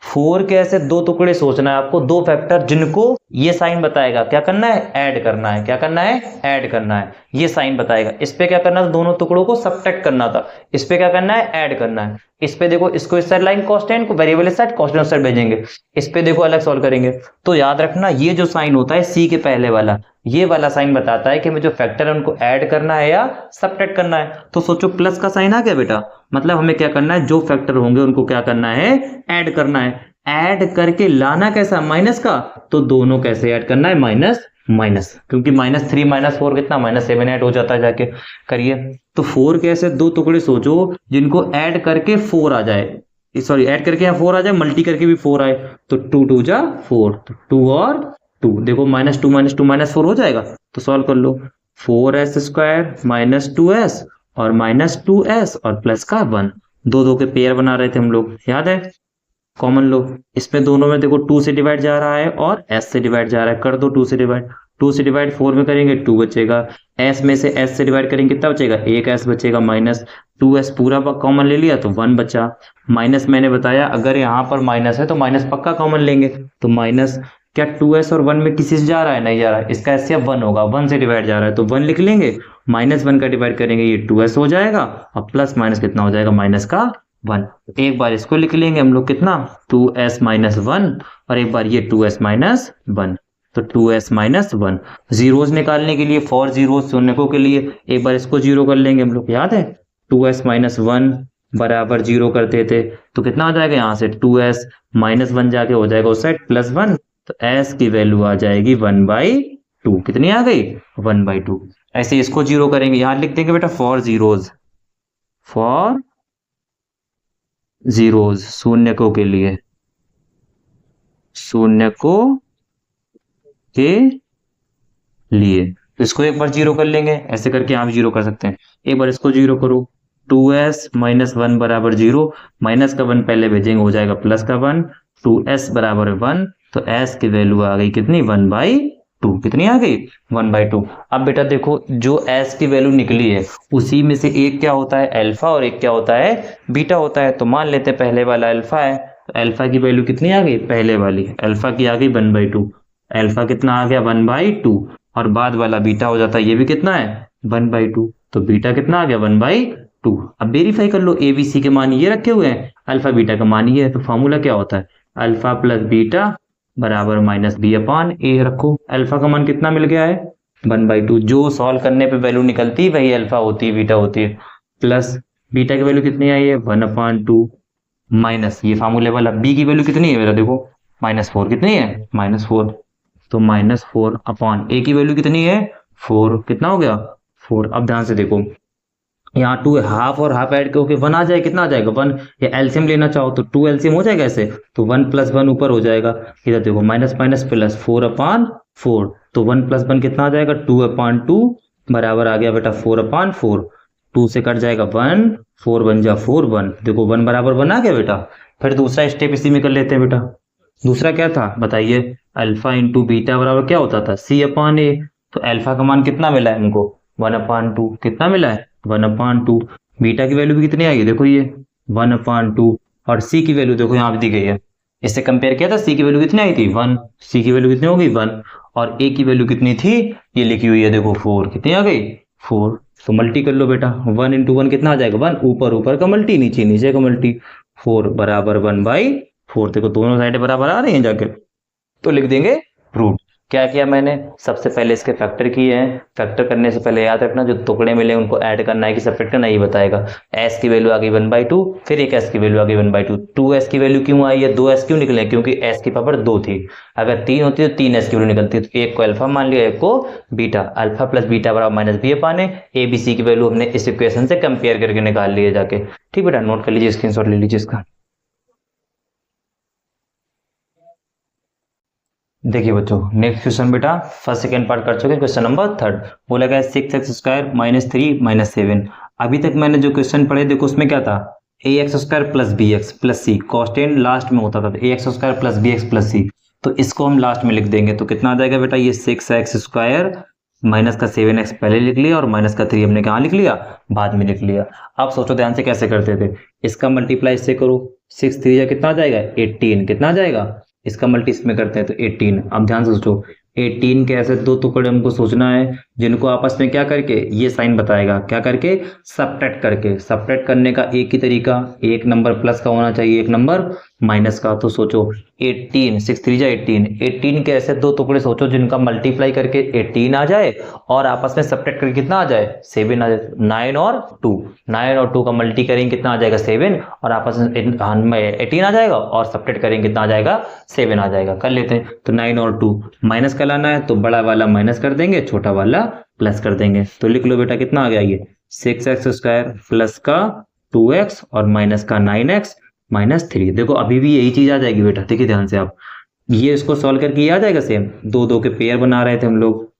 4 के ऐसे 2 टुकड़े सोचना है आपको, 2 फैक्टर जिनको ये साइन बताएगा क्या करना है, ऐड करना है। क्या करना है, ऐड करना है। ये साइन बताएगा, इस पे क्या करना था, दोनों टुकड़ों को सब्ट्रैक्ट करना था। इस पे क्या करना है, ऐड करना है। इस पे देखो, इसको इस साइड लाइन कांस्टेंट को वेरिएबल इस साइड, कांस्टेंट उस साइड भेजेंगे। इस पे देखो अलग सॉल्व करेंगे। तो याद रखना, ये जो साइन होता है सी के पहले वाला, ये वाला साइन बताता है कि हमें जो फैक्टर है उनको ऐड करना है या सब्ट्रैक्ट करना है। तो सोचो प्लस का साइन आ गया बेटा, मतलब हमें क्या करना है, जो फैक्टर होंगे उनको क्या करना है, ऐड करना है। ऐड करके लाना कैसा, माइनस का, तो दोनों कैसे ऐड करना है, माइनस माइनस, क्योंकि -3 - 4 कितना -7 ऐड हो जाता है जाके। करिए, तो 4 के ऐसे 2 टुकड़े सोचो जिनको ऐड करके 4 आ जाए, सॉरी ऐड करके यहाँ 4 आ जाए, मल्टी करके भी 4 आए, तो 2 × 2 = 4, तो 2 और 2, देखो -2 - 2 -4 हो जाएगा। तो सॉल्व कर लो, 4s² - 2s और -2s और प्लस का 1, 2 के पेयर बना रहे थे हम लोग, याद है। कॉमन लो, इसमें दोनों में देखो 2 से डिवाइड जा रहा है और s से डिवाइड जा रहा है, कर दो 2 से डिवाइड। 2 से डिवाइड 4 में करेंगे 2 बचेगा, s में से s से डिवाइड करेंगे कितना बचेगा, 1s बचेगा, -2s पूरा कॉमन ले लिया तो 1 बचा। माइनस मैंने बताया अगर यहाँ पर माइनस है तो माइनस पक्का कॉमन लेंगे, तो माइनस क्या 2s और 1 में किसी से जा रहा है, नहीं जा रहा है, इसका s 1 होगा, 1 से डिवाइड जा रहा है तो 1 लिख लेंगे, -1 का डिवाइड करेंगे ये 2s हो जाएगा, और प्लस माइनस कितना हो जाएगा, माइनस का 1। एक बार इसको लिख लेंगे हम लोग कितना 2s-1 और एक बार ये 2s-1, तो 2s-1 जीरोस निकालने के लिए फॉर जीरोस शून्यकों के लिए एक बार इसको जीरो कर लेंगे हम लोग, याद है 2s-1 बराबर जीरो करते थे तो कितना आ जाएगा यहाँ से 2s-1 जाके हो जाएगा उस साइड +1, तो s की वैल्यू आ जाएगी 1/2। कितनी आ गई 1/2। ऐसे इसको जीरो करेंगे, यहां लिख देंगे बेटा फॉर जीरोज शून्यकों के लिए, शून्यकों के लिए तो इसको एक बार जीरो कर लेंगे, ऐसे करके यहां भी जीरो कर सकते हैं। एक बार इसको जीरो करो 2s-1 बराबर 0, माइनस का 1 पहले भेजेंगे हो जाएगा प्लस का 1, 2s बराबर 1, तो s की वैल्यू आ गई कितनी 1/2। कितनी आ गई 1/2। अब बेटा देखो जो s की वैल्यू निकली है उसी में से एक क्या होता है अल्फा और एक क्या होता है बीटा होता है। तो मान लेते हैं पहले वाला अल्फा है, तो अल्फा की वैल्यू कितनी आ गई, पहले वाली अल्फा की आ गई 1/2, अल्फा कितना आ गया 1/2 और बाद वाला बीटा हो जाता है ये भी कितना है 1/2, तो बीटा कितना आ गया 1/2। अब वेरीफाई कर लो ए बी सी के मान ये रखे हुए हैं, अल्फा बीटा का मान ये है, तो फॉर्मूला क्या होता है अल्फा प्लस बीटा बराबर -b/a रखो। अल्फा का मान कितना मिल गया है 1/2, जो सॉल्व करने पे वैल्यू निकलती है वही अल्फा होती है बीटा होती है, प्लस बीटा की वैल्यू कितनी आई है 1/2 माइनस ये फार्मूले वाला बी की वैल्यू कितनी है मेरा देखो -4, कितनी है -4, तो -4 अपॉन ए की वैल्यू कितनी है 4, कितना हो गया 4। अब ध्यान से देखो यहाँ 2 हाफ और हाफ ऐड करके 1 आ जाए, कितना आ जाएगा 1, या एलसीएम लेना चाहो तो 2 एलसीएम हो जाएगा ऐसे, तो 1 + 1 ऊपर हो जाएगा, इधर देखो माइनस माइनस प्लस 4/4, तो 1 + 1 कितना आ जाएगा 2/2 बराबर आ गया बेटा 4/4, 2 से कट जाएगा 1, 4 बन जा 4 1, देखो 1 बराबर 1 आ गया बेटा। फिर दूसरा स्टेप इसी में कर लेते हैं बेटा, दूसरा क्या था बताइए अल्फा इंटू बीटा बराबर क्या होता था c/a, तो अल्फा का मान कितना मिला है हमको 1/2, कितना मिला है 1/2, बीटा की वैल्यू भी कितनी आई है देखो ये 1/2 और सी की वैल्यू देखो यहाँ पे दी गई है, इससे कंपेयर किया था सी की वैल्यू कितनी आई थी 1, सी की वैल्यू कितनी हो गई 1 और ए की वैल्यू कितनी थी ये लिखी हुई है देखो 4, कितनी आ गई 4, तो मल्टी कर लो बेटा 1 × 1 कितना आ जाएगा 1, ऊपर ऊपर का मल्टी नीचे नीचे का मल्टी, 4 बराबर 1/4, देखो दोनों साइड बराबर आ रही हैं जाके, तो लिख देंगे रूट। क्या किया मैंने सबसे पहले इसके फैक्टर किए हैं, फैक्टर करने से पहले याद रखना जो टुकड़े मिले उनको ऐड करना है कि सेपरेट करना ये बताएगा। s की वैल्यू आ गई 1/2, फिर एक s की वैल्यू आ गई 1/2, 2s की वैल्यू क्यों आई है 2s क्यों निकले क्योंकि s की पावर 2 थी, अगर 3 होती तो 3s की वैल्यू निकलती, तो एक को अल्फा मान लिया एक को बीटा, अल्फा प्लस बीटा बराबर -b/a, ए बी सी की वैल्यू हमने इस इक्वेशन से कंपेयर करके निकाल लिए जाके। ठीक बेटा नोट कर लीजिए, स्क्रीनशॉट ले लीजिए इसका। देखिए बच्चों नेक्स्ट क्वेश्चन बेटा फर्स्ट सेकंड पार्ट कर चुके हैं, क्वेश्चन नंबर 3 बोला गया 6x² - 3 - 7। अभी तक मैंने जो क्वेश्चन पढ़े देखो उसमें क्या था ax² + bx + c, constant last में होता था ax² + bx + c, तो इसको हम लास्ट में लिख देंगे, तो कितना आ जाएगा बेटा ये 6x² माइनस का 7x पहले लिख लिया और माइनस का 3 हमने कहाँ लिख लिया बाद में लिख लिया। अब सोचो ध्यान से कैसे करते थे, इसका मल्टीप्लाई इससे करो 6 3 कितना आ जाएगा 18, कितना आ जाएगा, इसका मल्टी इसमें करते हैं तो 18। अब ध्यान से सोचो 18 के ऐसे दो टुकड़े हमको सोचना है जिनको आपस में क्या करके ये साइन बताएगा क्या करके सबट्रैक्ट करके, सबट्रैक्ट करने का एक ही तरीका एक नंबर प्लस का होना चाहिए एक नंबर माइनस का, तो सोचो 18 6 3 18 के ऐसे दो टुकड़े सोचो जिनका मल्टीप्लाई करके 18 आ जाए और आपस में सबट्रैक्ट करके कितना आ जाए 7 आ जाए, 9 और 2 का मल्टी करेंगे कितना आ जाएगा 7 और आपस में 18 आ जाएगा और सबट्रैक्ट करेंगे कितना आ जाएगा 7 आ जाएगा। कर लेते हैं तो 9 और 2 माइनस का लाना है तो बड़ा वाला माइनस कर देंगे छोटा वाला प्लस कर देंगे, तो लिख लो बेटा कितना आ गया ये 6x² प्लस का 2x और माइनस का 9x - 3। देखो अभी भी यही चीज आ जाएगी बेटा, देखिए ध्यान से आप ये इसको सॉल्व करके ये आ जाएगा सेम, 2 2 के पेयर बना रहे थे हम लोग,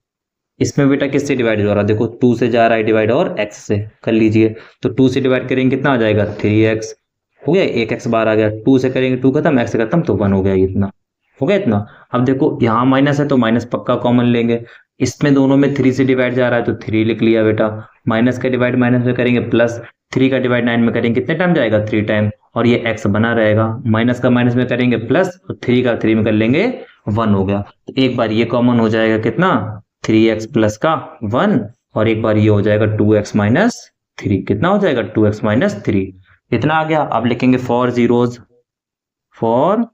इसमें बेटा किससे डिवाइड हो रहा है देखो 2 से जा रहा है डिवाइड और x से कर लीजिए, तो 2 से डिवाइड करेंगे कितना आ जाएगा 3x हो गया, 1x बार आ गया, 2 से करेंगे 2 खत्म x से खत्म तो 1 हो गया, इतना हो गया इतना। अब देखो यहाँ माइनस है तो माइनस पक्का कॉमन लेंगे, इसमें दोनों में 3 से डिवाइड जा रहा है तो 3 लिख लिया बेटा, माइनस का डिवाइड माइनस में करेंगे प्लस, 3 का डिवाइड 9 में करेंगे कितने टाइम जाएगा 3 टाइम और ये x बना रहेगा, माइनस का माइनस में करेंगे प्लस और 3 का 3 में कर लेंगे 1 हो गया, तो एक बार ये कॉमन हो जाएगा कितना 3x प्लस का 1 और एक बार ये हो जाएगा 2x - 3, कितना हो जाएगा 2x - 3, इतना आ गया। अब लिखेंगे फॉर जीरोज, फॉर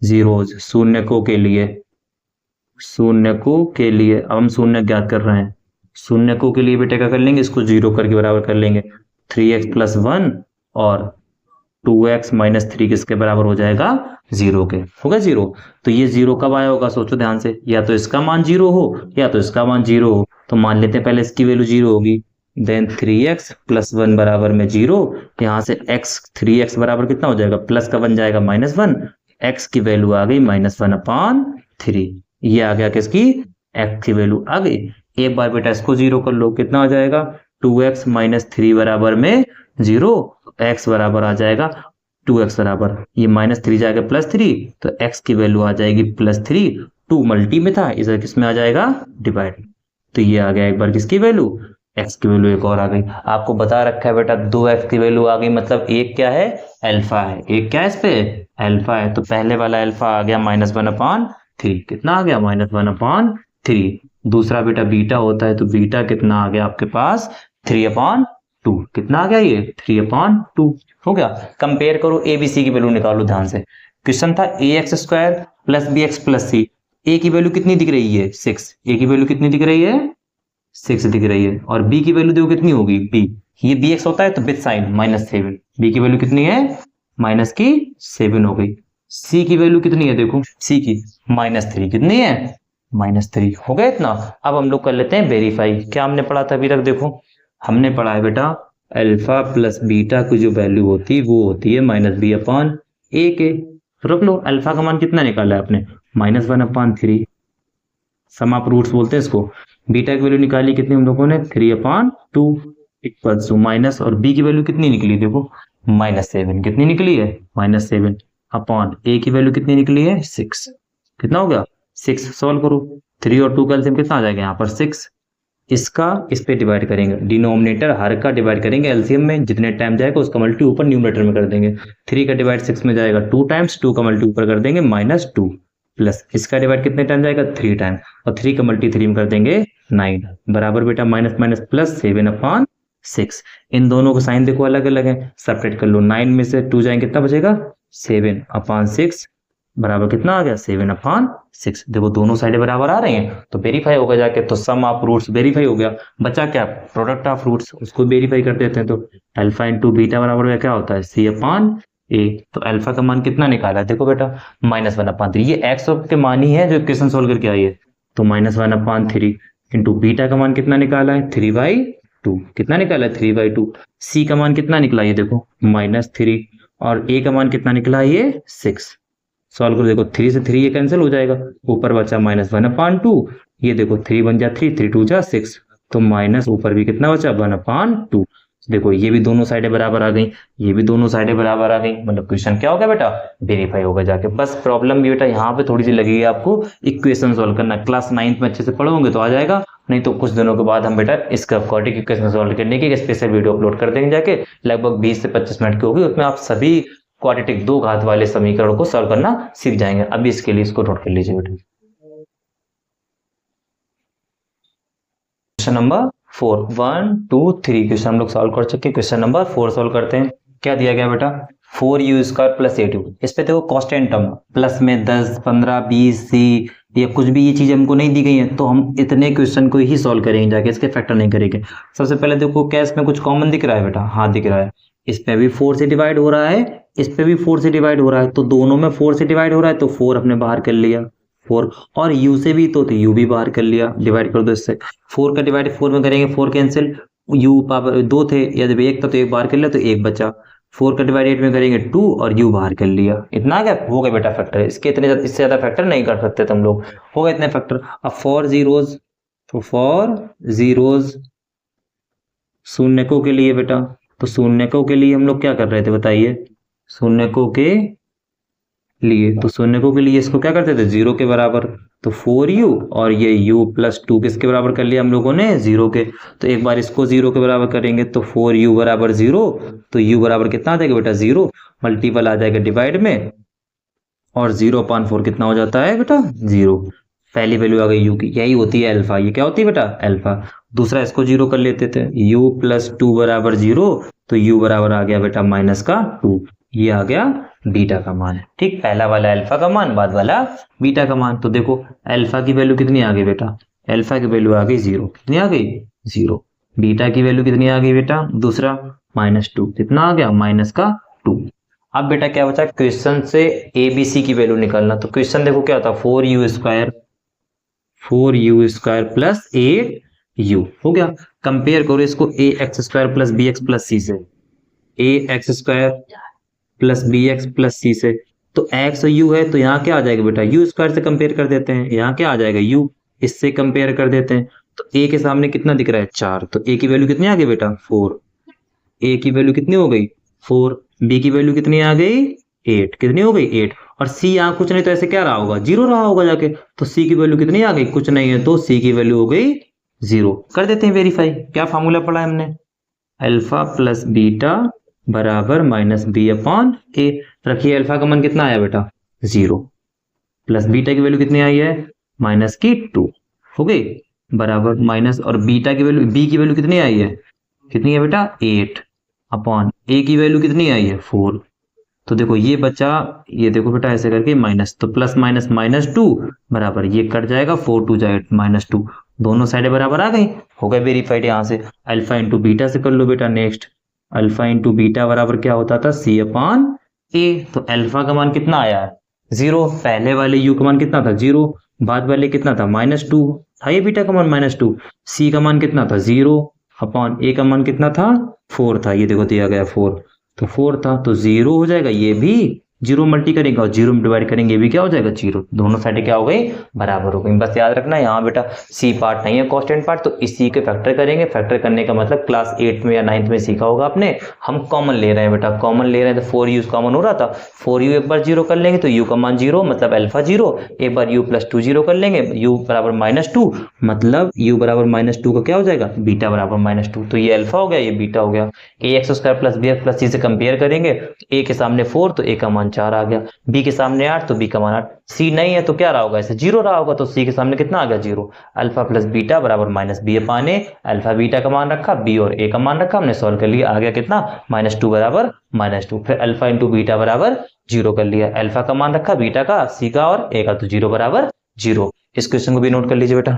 जीरोज शून्यकों के लिए, शून्यकों के लिए। अब हम शून्य ज्ञात कर रहे हैं। शून्यकों के लिए बेटा क्या कर लेंगे, इसको जीरो करके बराबर कर लेंगे। 3x प्लस 1 और 2x माइनस 3 किसके बराबर हो जाएगा, जीरो के। हो गया जीरो। तो ये जीरो कब आया होगा, सोचो ध्यान से। या तो इसका मान जीरो हो या तो इसका मान जीरो हो। तो मान लेते हैं पहले इसकी वैल्यू जीरो होगी, देन 3x प्लस 1 बराबर में जीरो। यहाँ से x 3x बराबर कितना हो जाएगा, प्लस का बन जाएगा -1। x की वैल्यू आ गई -1/3। ये आ गया किसकी, x की वैल्यू आ गई। एक बार बेटा इसको जीरो कर लो, कितना आ जाएगा, 2x माइनस 3 बराबर में जीरो। x बराबर आ जाएगा 2x बराबर, ये -3 जाएगा +3, तो x की वैल्यू आ जाएगी +3। 2 मल्टी में था, इधर किस में आ जाएगा, डिवाइड। तो ये आ गया एक बार किसकी वैल्यू, x की वैल्यू एक और आ गई। आपको बता रखा है बेटा 2x की वैल्यू आ गई, मतलब एक क्या है, अल्फा है। एक क्या है इस पे, अल्फा है। तो पहले वाला अल्फा आ गया -1/3। कितना आ गया, -1/3। दूसरा बेटा बीटा होता है, तो बीटा कितना आ गया आपके पास, 3/2। कितना आ गया ये, 3/2 हो गया। कंपेयर करो ए बी सी की वैल्यू निकालो ध्यान से। क्वेश्चन था ax² plus bx plus c. ए की वैल्यू कितनी दिख रही है, 6। ए की वैल्यू कितनी दिख रही है, 6 दिख रही है। और बी की वैल्यू देखो कितनी होगी, बी, ये bx होता है तो विद साइन -7। बी की वैल्यू कितनी है, -7 हो गई। सी की वैल्यू कितनी है, देखो सी की -3, कितनी है, -3 हो गया इतना। अब हम लोग कर लेते हैं वेरीफाई। क्या हमने पढ़ा था अभी तक, देखो हमने पढ़ा है बेटा अल्फा प्लस बीटा की जो वैल्यू होती है वो होती है -b/a के। रख लो, अल्फा का मान कितना निकाला है आपने, -1/3। सम ऑफ रूट्स बोलते हैं इसको। बीटा की वैल्यू निकाली कितनी हम लोगों ने, 3/2 इक्वल्स टू माइनस, और बी की वैल्यू कितनी निकली, देखो -7। कितनी निकली है, -7 अपॉन ए की वैल्यू कितनी निकली है, 6। कितना हो गया, 6। सॉल्व करो, 3 और 2 का एलसीएम कितना आ जाएगा यहाँ पर, 6। इसका इस पे डिवाइड करेंगे, डिनोमिनेटर हर का डिवाइड करेंगे एलसीएम में, जितने टाइम जाएगा उसका मल्टी ऊपर न्यूमरेटर में कर देंगे। 3 का डिवाइड 6 में जाएगा 2 टाइम्स, 2 का मल्टी ऊपर कर देंगे -2, प्लस इसका डिवाइड कितने टाइम जाएगा, 3 टाइम, और 3 का मल्टी 3 में कर देंगे 9 बराबर बेटा माइनस माइनस प्लस 7/6। इन दोनों का साइन देखो अलग अलग है, सेपरेट कर लो। 9 में से 2 जाएंगे कितना बचेगा, 7/6 बराबर कितना आ गया, 7/6। देखो दोनों साइडें बराबर आ रही हैं तो वेरीफाई होगा जाके। तो सम ऑफ रूट्स वेरीफाई हो गया। बचा क्या, प्रोडक्ट ऑफ रूट्स, उसको वेरीफाई कर देते हैं। तो अल्फा इंटू बीटा बराबर क्या होता है, C/A। तो अल्फा का मान कितना निकाला है, देखो बेटा -1/3। ये एक्स के मान ही है जो इक्वेशन सोल्व करके आई है। तो -1/3 इंटू बीटा का मान कितना निकाला है, 3/2। कितना निकाला है, 3/2। सी का मान कितना निकला, ये देखो -3, और ए का मान कितना निकला है, ये 6। सॉल्व करो, देखो 3 से 3 ये कैंसिल हो जाएगा, ऊपर बचा -1/2। ये देखो 3 1 जा 3, 3 2 जा 6, तो माइनस ऊपर भी कितना बचा, 1/2। देखो ये भी दोनों साइडें बराबर आ गई, ये भी दोनों साइडें बराबर आ गई, मतलब क्वेश्चन क्या हो गया बेटा, वेरीफाई होगा जाके। बस प्रॉब्लम भी बेटा यहाँ पे थोड़ी सी लगेगी आपको, इक्वेशन सॉल्व करना। क्लास 9th में अच्छे से पढ़ोगे तो आ जाएगा, नहीं तो कुछ दिनों के बाद हम बेटा इसका क्वाड्रेटिक इक्वेशन सॉल्व करने की एक स्पेशल वीडियो अपलोड कर देंगे जाके, लगभग 20 से 25 मिनट की होगी। उसमें आप सभी क्वाड्रेटिक 2 घात वाले समीकरण को सॉल्व करना सीख जाएंगे। अभी इसके लिए इसको नोट कर लीजिए बेटा। क्वेश्चन नंबर 4, 1 2 3 क्वेश्चन हम लोग सॉल्व कर चुके हैं। क्वेश्चन नंबर 4 सॉल्व करते हैं। क्या दिया गया बेटा, 4u² प्लस 8u। इस पे देखो कांस्टेंट टर्म, प्लस में 10 15 20 सी या कुछ भी ये चीज हमको नहीं दी गई है, तो हम इतने क्वेश्चन को ही सॉल्व करेंगे जाके, इसके फैक्टर नहीं करेंगे। सबसे पहले देखो क्या इसमें कुछ कॉमन दिख रहा है बेटा, हाँ दिख रहा है। इस पे भी 4 से डिवाइड हो रहा है, इस पे भी 4 से डिवाइड हो रहा है, तो दोनों में 4 से डिवाइड हो रहा है, तो 4 अपने बाहर कर लिया 4, और u से भी तो u भी बाहर कर लिया, डिवाइड कर दो इससे। 4 का डिवाइड 4 में करेंगे, 4 कैंसिल, u पावर 2 थे, या जब 1 था तो 1 बाहर कर लिया तो 1 बचा। 4 का डिवाइड 8 में करेंगे 2 और u बाहर कर लिया। इतना आ गया, हो गया बेटा फैक्टर। इसके इतने इससे ज्यादा फैक्टर नहीं कर सकते तुम लोग, हो गए इतने फैक्टर। अब फॉर जीरोज, तो फॉर जीरोज शून्यकों के लिए बेटा, तो शून्यकों के लिए हम लोग क्या कर रहे थे बताइए, शून्यकों के लिए, तो शून्यकों के लिए इसको क्या करते थे, 0 के बराबर। तो 4u और ये u प्लस 2 किसके बराबर कर लिया हम लोगों ने, 0 के। तो एक बार इसको 0 के बराबर करेंगे, तो 4u बराबर 0, तो u बराबर कितना आ जाएगा बेटा, 0। मल्टीपल आ जाएगा डिवाइड में, और 0/4 कितना हो जाता है बेटा, 0। पहली वैल्यू आ गई u की, यही होती है अल्फा। ये क्या होती है बेटा, अल्फा। दूसरा इसको जीरो कर लेते थे, u प्लस 2 बराबर 0, तो u बराबर आ गया बेटा माइनस का 2, ये आ गया बीटा का मान। ठीक, पहला वाला अल्फा का मान, बाद वाला बीटा का मान। तो देखो अल्फा की वैल्यू कितनी आ गई बेटा, अल्फा की वैल्यू आ गई 0, कितनी आ गई 0। बीटा की वैल्यू कितनी आ गई बेटा, दूसरा -2, कितना आ गया माइनस का 2। अब बेटा क्या बचा, क्वेश्चन से ए बी सी की वैल्यू निकालना। तो क्वेश्चन देखो क्या होता, 4u स्क्वायर प्लस 8u हो गया। कंपेयर करो इसको a x square plus b x plus c से, a x square plus b x plus c से। तो x और u है, तो यहाँ क्या आ जाएगा बेटा, u स्क्वायर से कंपेयर कर देते हैं, यहाँ क्या आ जाएगा u, इससे कंपेयर कर देते हैं। तो a के सामने कितना दिख रहा है 4, तो a की वैल्यू कितनी आ गई बेटा 4, a की वैल्यू कितनी हो गई 4, b की वैल्यू कितनी आ गई 8, कितनी हो गई 8। और c यहाँ कुछ नहीं, तो ऐसे क्या रहा होगा 0 रहा होगा जाके, तो c की वैल्यू कितनी आ गई, कुछ नहीं है, तो c की वैल्यू हो गई 0। कर देते हैं वेरीफाई। क्या फार्मूला पढ़ा है हमने, अल्फा प्लस बीटा बराबर माइनस बी अपॉन ए। रखिए अल्फा का मान कितना आया बेटा 0, प्लस बीटा की वैल्यू कितनी आई है माइनस की 2 हो गई, बराबर माइनस, और बीटा की वैल्यू, बी की वैल्यू कितनी आई है, कितनी है बेटा 8 अपॉन ए की वैल्यू कितनी आई है 4। तो देखो ये बचा, ये देखो बेटा ऐसे करके माइनस, तो प्लस माइनस -2 बराबर, ये कट जाएगा 4 2 जाए -2, दोनों साइड बराबर आ गई, हो गए वेरीफाइड। यहाँ से अल्फा इंटू बीटा से कर लो बेटा। नेक्स्ट अल्फा इंटू बीटा बराबर क्या होता था c अपॉन ए। तो अल्फा का मान कितना आया है 0, पहले वाले u का मान कितना था 0, बाद वाले कितना था -2 था, ये बीटा का मान -2, c का मान कितना था 0 अपॉन a का मान कितना था 4 था, ये देखो दिया गया 4, तो 4 था, तो 0 हो जाएगा, ये भी 0 मल्टी करेंगे और 0 में डिवाइड करेंगे, ये भी क्या हो जाएगा 0, दोनों साइड क्या हो गई बराबर हो गई। बस याद रखना यहाँ बेटा सी पार्ट नहीं है कांस्टेंट पार्ट, तो इसी के फैक्टर करेंगे। फैक्टर करने का मतलब क्लास 8 में या 9th में सीखा होगा आपने, हम कॉमन ले रहे हैं बेटा, कॉमन ले रहे हैं, तो 4u कॉमन हो रहा था, 4u एक बार 0 कर लेंगे तो u का मान 0 मतलब अल्फा 0, एक बार u प्लस 2 0 कर लेंगे, u बराबर -2 मतलब u बराबर -2 का क्या हो जाएगा बीटा बराबर -2, तो ये अल्फा हो गया, ये बीटा हो गया। A x square plus b x plus c से कंपेयर करेंगे, a के सामने 4 तो a का मान 4 आ गया, b के सामने 8 तो b का मान 8, c नहीं है तो क्या रहा होगा ऐसे 0 रहा होगा, तो c के सामने कितना आ गया 0। अल्फा प्लस बीटा बराबर माइनस बी अपान ए, अल्फा बीटा का मान रखा, b और a का मान रखा, हमने सॉल्व कर लिया, आ गया कितना -2 बराबर -2। फिर अल्फा इंटू बीटा बराबर 0 कर लिया, अल्फा का मान रखा, बीटा का, c का और a का, तो 0 बराबर 0। इस क्वेश्चन को भी नोट कर लीजिए बेटा।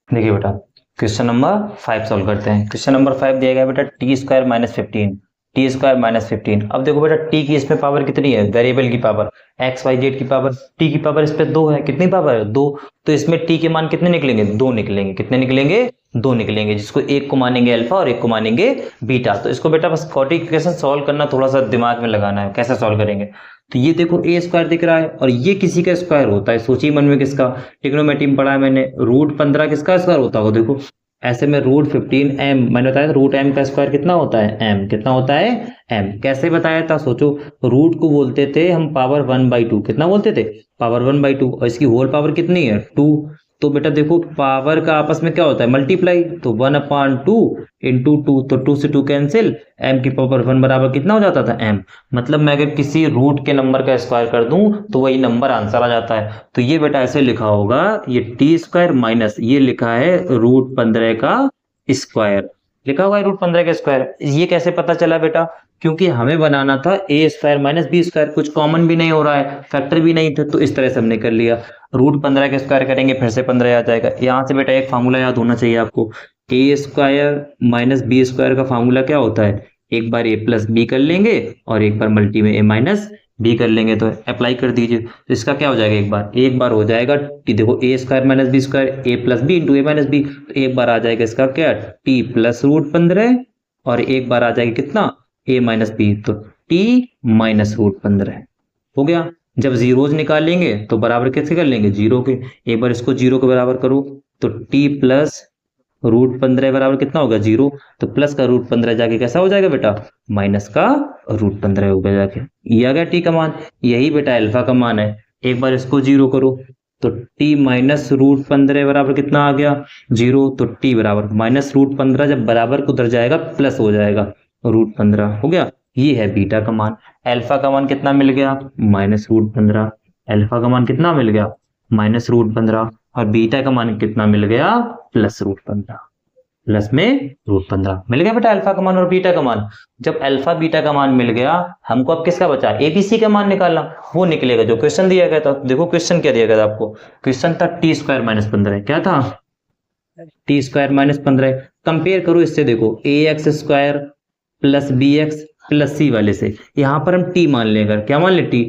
देखिए बेटा क्वेश्चन नंबर 5 सॉल्व करते हैं। क्वेश्चन नंबर 5 दिया गया बेटा टी स्क्वायर माइनस 15। अब देखो बेटा टी की इसमें पावर कितनी है, वेरिएबल की पावर एक्स वाई जेड की पावर, टी की पावर इस पे 2 है, कितनी पावर है 2, तो इसमें टी के मान कितने निकलेंगे 2 निकलेंगे, कितने निकलेंगे 2 निकलेंगे, जिसको एक को मानेंगे अल्फा और एक को मानेंगे बीटा। तो इसको बेटा बस क्वाड्रेटिक सॉल्व करना, थोड़ा सा दिमाग में लगाना है कैसे सॉल्व करेंगे। तो ये देखो ए स्क्वायर दिख रहा है और ये किसी का स्क्वायर होता है, सोचिए मन में किसका, ट्रिग्नोमेट्री में पढ़ा है मैंने, √15 किसका स्क्वायर होता होगा, देखो ऐसे में √15m मैंने बताया √m का स्क्वायर कितना होता है m, कितना होता है m, कैसे बताया था सोचो, रूट को बोलते थे हम पावर 1/2, कितना बोलते थे पावर 1/2, और इसकी होल पावर कितनी है 2, तो बेटा देखो पावर का आपस में क्या होता है मल्टीप्लाई, तो 1/2 इंटू 2, तो 2 से 2 कैंसिल, m की पावर 1 बराबर कितना हो जाता था m, मतलब मैं अगर किसी रूट के नंबर का स्क्वायर कर दूं तो वही नंबर आंसर आ जाता है। तो ये बेटा ऐसे लिखा होगा, ये टी स्क्वायर माइनस ये लिखा है √15 का स्क्वायर, लिखा हुआ है √15 का स्क्वायर। ये कैसे पता चला बेटा, क्योंकि हमें बनाना था ए स्क्वायर माइनस बी स्क्वायर, कुछ कॉमन भी नहीं हो रहा है, फैक्टर भी नहीं थे, तो इस तरह से हमने कर लिया, √15 का स्क्वायर करेंगे फिर से 15 आ जाएगा। यहाँ से बेटा एक फार्मूला याद होना चाहिए आपको, ए स्क्वायर माइनस बी स्क्वायर का फार्मूला क्या होता है, एक बार ए प्लस बी कर लेंगे और एक बार मल्टी में ए माइनस बी कर लेंगे, तो अप्लाई कर दीजिए, तो इसका क्या हो जाएगा, एक बार हो जाएगा टी, देखो ए स्क्वायर माइनस बी स्क्वायर, ए प्लस बी इंटू ए माइनस बी, तो एक बार आ जाएगा इसका क्या टी प्लस √15 और एक बार आ जाएगा कितना ए माइनस बी, तो टी माइनस √15 हो गया। जब जीरोज निकालेंगे तो बराबर कैसे कर लेंगे 0 के, एक बार इसको 0 के बराबर करो, तो टी प्लस √15 बराबर कितना होगा 0, तो प्लस का √15 जाके कैसा हो जाएगा बेटा माइनस का √15 हो गया जाके, ये आ गया टी का मान, यही बेटा अल्फा का मान है। एक बार इसको 0 करो तो टी माइनस √15 बराबर कितना आ गया 0, तो टी बराबर माइनस √15 जब बराबर को उधर जाएगा प्लस हो जाएगा √15 हो गया, ये है बीटा का मान। अल्फा का मान कितना मिल गया -√15, अल्फा का मान कितना मिल गया -√15, और बीटा का मान कितना मिल गया, +√15, प्लस में √15 मिल गया बेटा अल्फा का मान और बीटा का मान। जब अल्फा बीटा का मान मिल गया, हमको अब किसका बचा, एबीसी का मान निकालना, वो निकलेगा जो क्वेश्चन दिया गया था। देखो क्वेश्चन क्या दिया गया था आपको, क्वेश्चन था t² - 15, क्या था, t² - 15। कंपेयर करो इससे, देखो ax² + bx + c वाले से, यहाँ पर हम t मान लें, अगर क्या मान ले, t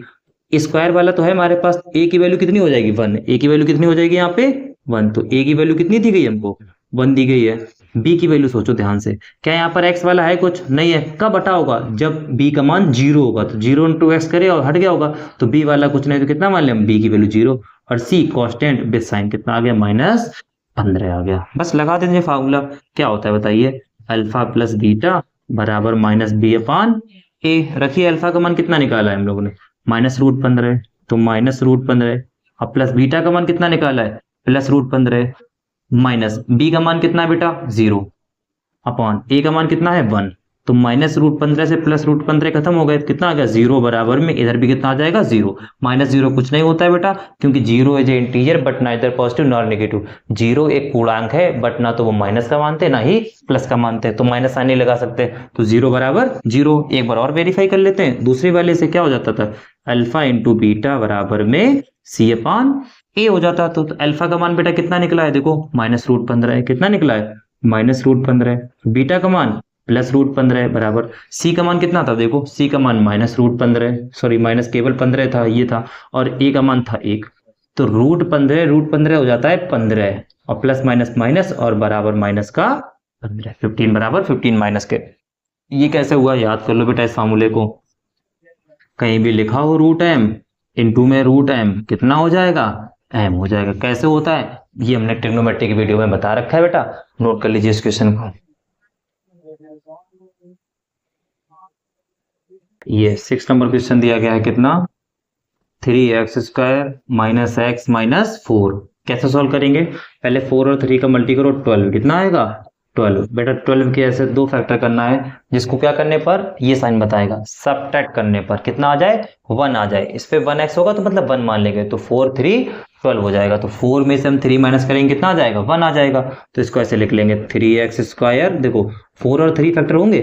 स्क्वायर वाला तो है हमारे पास, a की वैल्यू कितनी हो जाएगी 1, a की वैल्यू कितनी हो जाएगी यहाँ पे 1, तो a की वैल्यू कितनी दी गई हमको 1 दी गई है। b की वैल्यू सोचो ध्यान से, क्या यहाँ पर x वाला है, कुछ नहीं है, कब हटा होगा, जब b का मान 0 होगा, तो 0 × x करे और हट गया होगा, तो b वाला कुछ नहीं तो कितना मान ले हम, b की वैल्यू 0, और c कांस्टेंट विद साइन कितना आ गया, -15 आ गया। बस लगा देंगे फार्मूला, क्या होता है बताइए, अल्फा प्लस बीटा बराबर -b/a। रखिए अल्फा का मान कितना निकाला है हम लोगों ने, -√15, तो -√15, अब प्लस बीटा का मान कितना निकाला है, +√15, माइनस बी का मान कितना है बेटा 0, अपॉन ए का मान कितना है 1, तो -√15 से +√15 खत्म हो गए, कितना आ गया 0 बराबर में, इधर भी कितना आ जाएगा 0, -0 कुछ नहीं होता है बेटा, क्योंकि 0 is a integer but neither positive nor negative. 0 एक पूर्णांक है बट ना तो वो माइनस का मानते ना ही प्लस का मानते, तो माइनस साइन नहीं लगा सकते, तो 0 बराबर 0। एक बार और वेरीफाई कर लेते हैं, दूसरे वाले से क्या हो जाता था, अल्फा इंटू बीटा बराबर में c/a हो जाता। तो अल्फा का मान बेटा कितना निकला है, देखो -√15 है, कितना निकला है -√15, बीटा का मान +√15 बराबर, सी का मान कितना था, देखो सी का मान -√15, सॉरी माइनस केवल 15 था, ये था, और ए का मान था 1, तो √15 हो जाता है 15, और प्लस माइनस माइनस और बराबर माइनस का 15, 15 बराबर 15 माइनस के। ये कैसे हुआ, याद कर लो बेटा इस फार्मूले को, कहीं भी लिखा हो √m, इंटू में √m कितना हो जाएगा, m हो जाएगा। कैसे होता है ये हमने ट्रिग्नोमेट्री की वीडियो में बता रखा है बेटा, नोट कर लीजिए इस क्वेश्चन को। ये 6 नंबर क्वेश्चन दिया गया है, कितना 3x² - x - 4। कैसे सॉल्व करेंगे, पहले 4 और 3 का मल्टी करो, 12 कितना आएगा 12, बेटा 12 के ऐसे 2 फैक्टर करना है, जिसको क्या करने पर ये साइन बताएगा, सब्ट्रैक्ट करने पर कितना आ जाए 1 आ जाए, इस पे 1x होगा तो मतलब 1 मान लेंगे, तो 4 3 12 हो जाएगा, तो 4 में से हम 3 माइनस करेंगे कितना आ जाएगा 1 आ जाएगा, तो इसको ऐसे लिख लेंगे 3x², देखो 4 और 3 फैक्टर होंगे,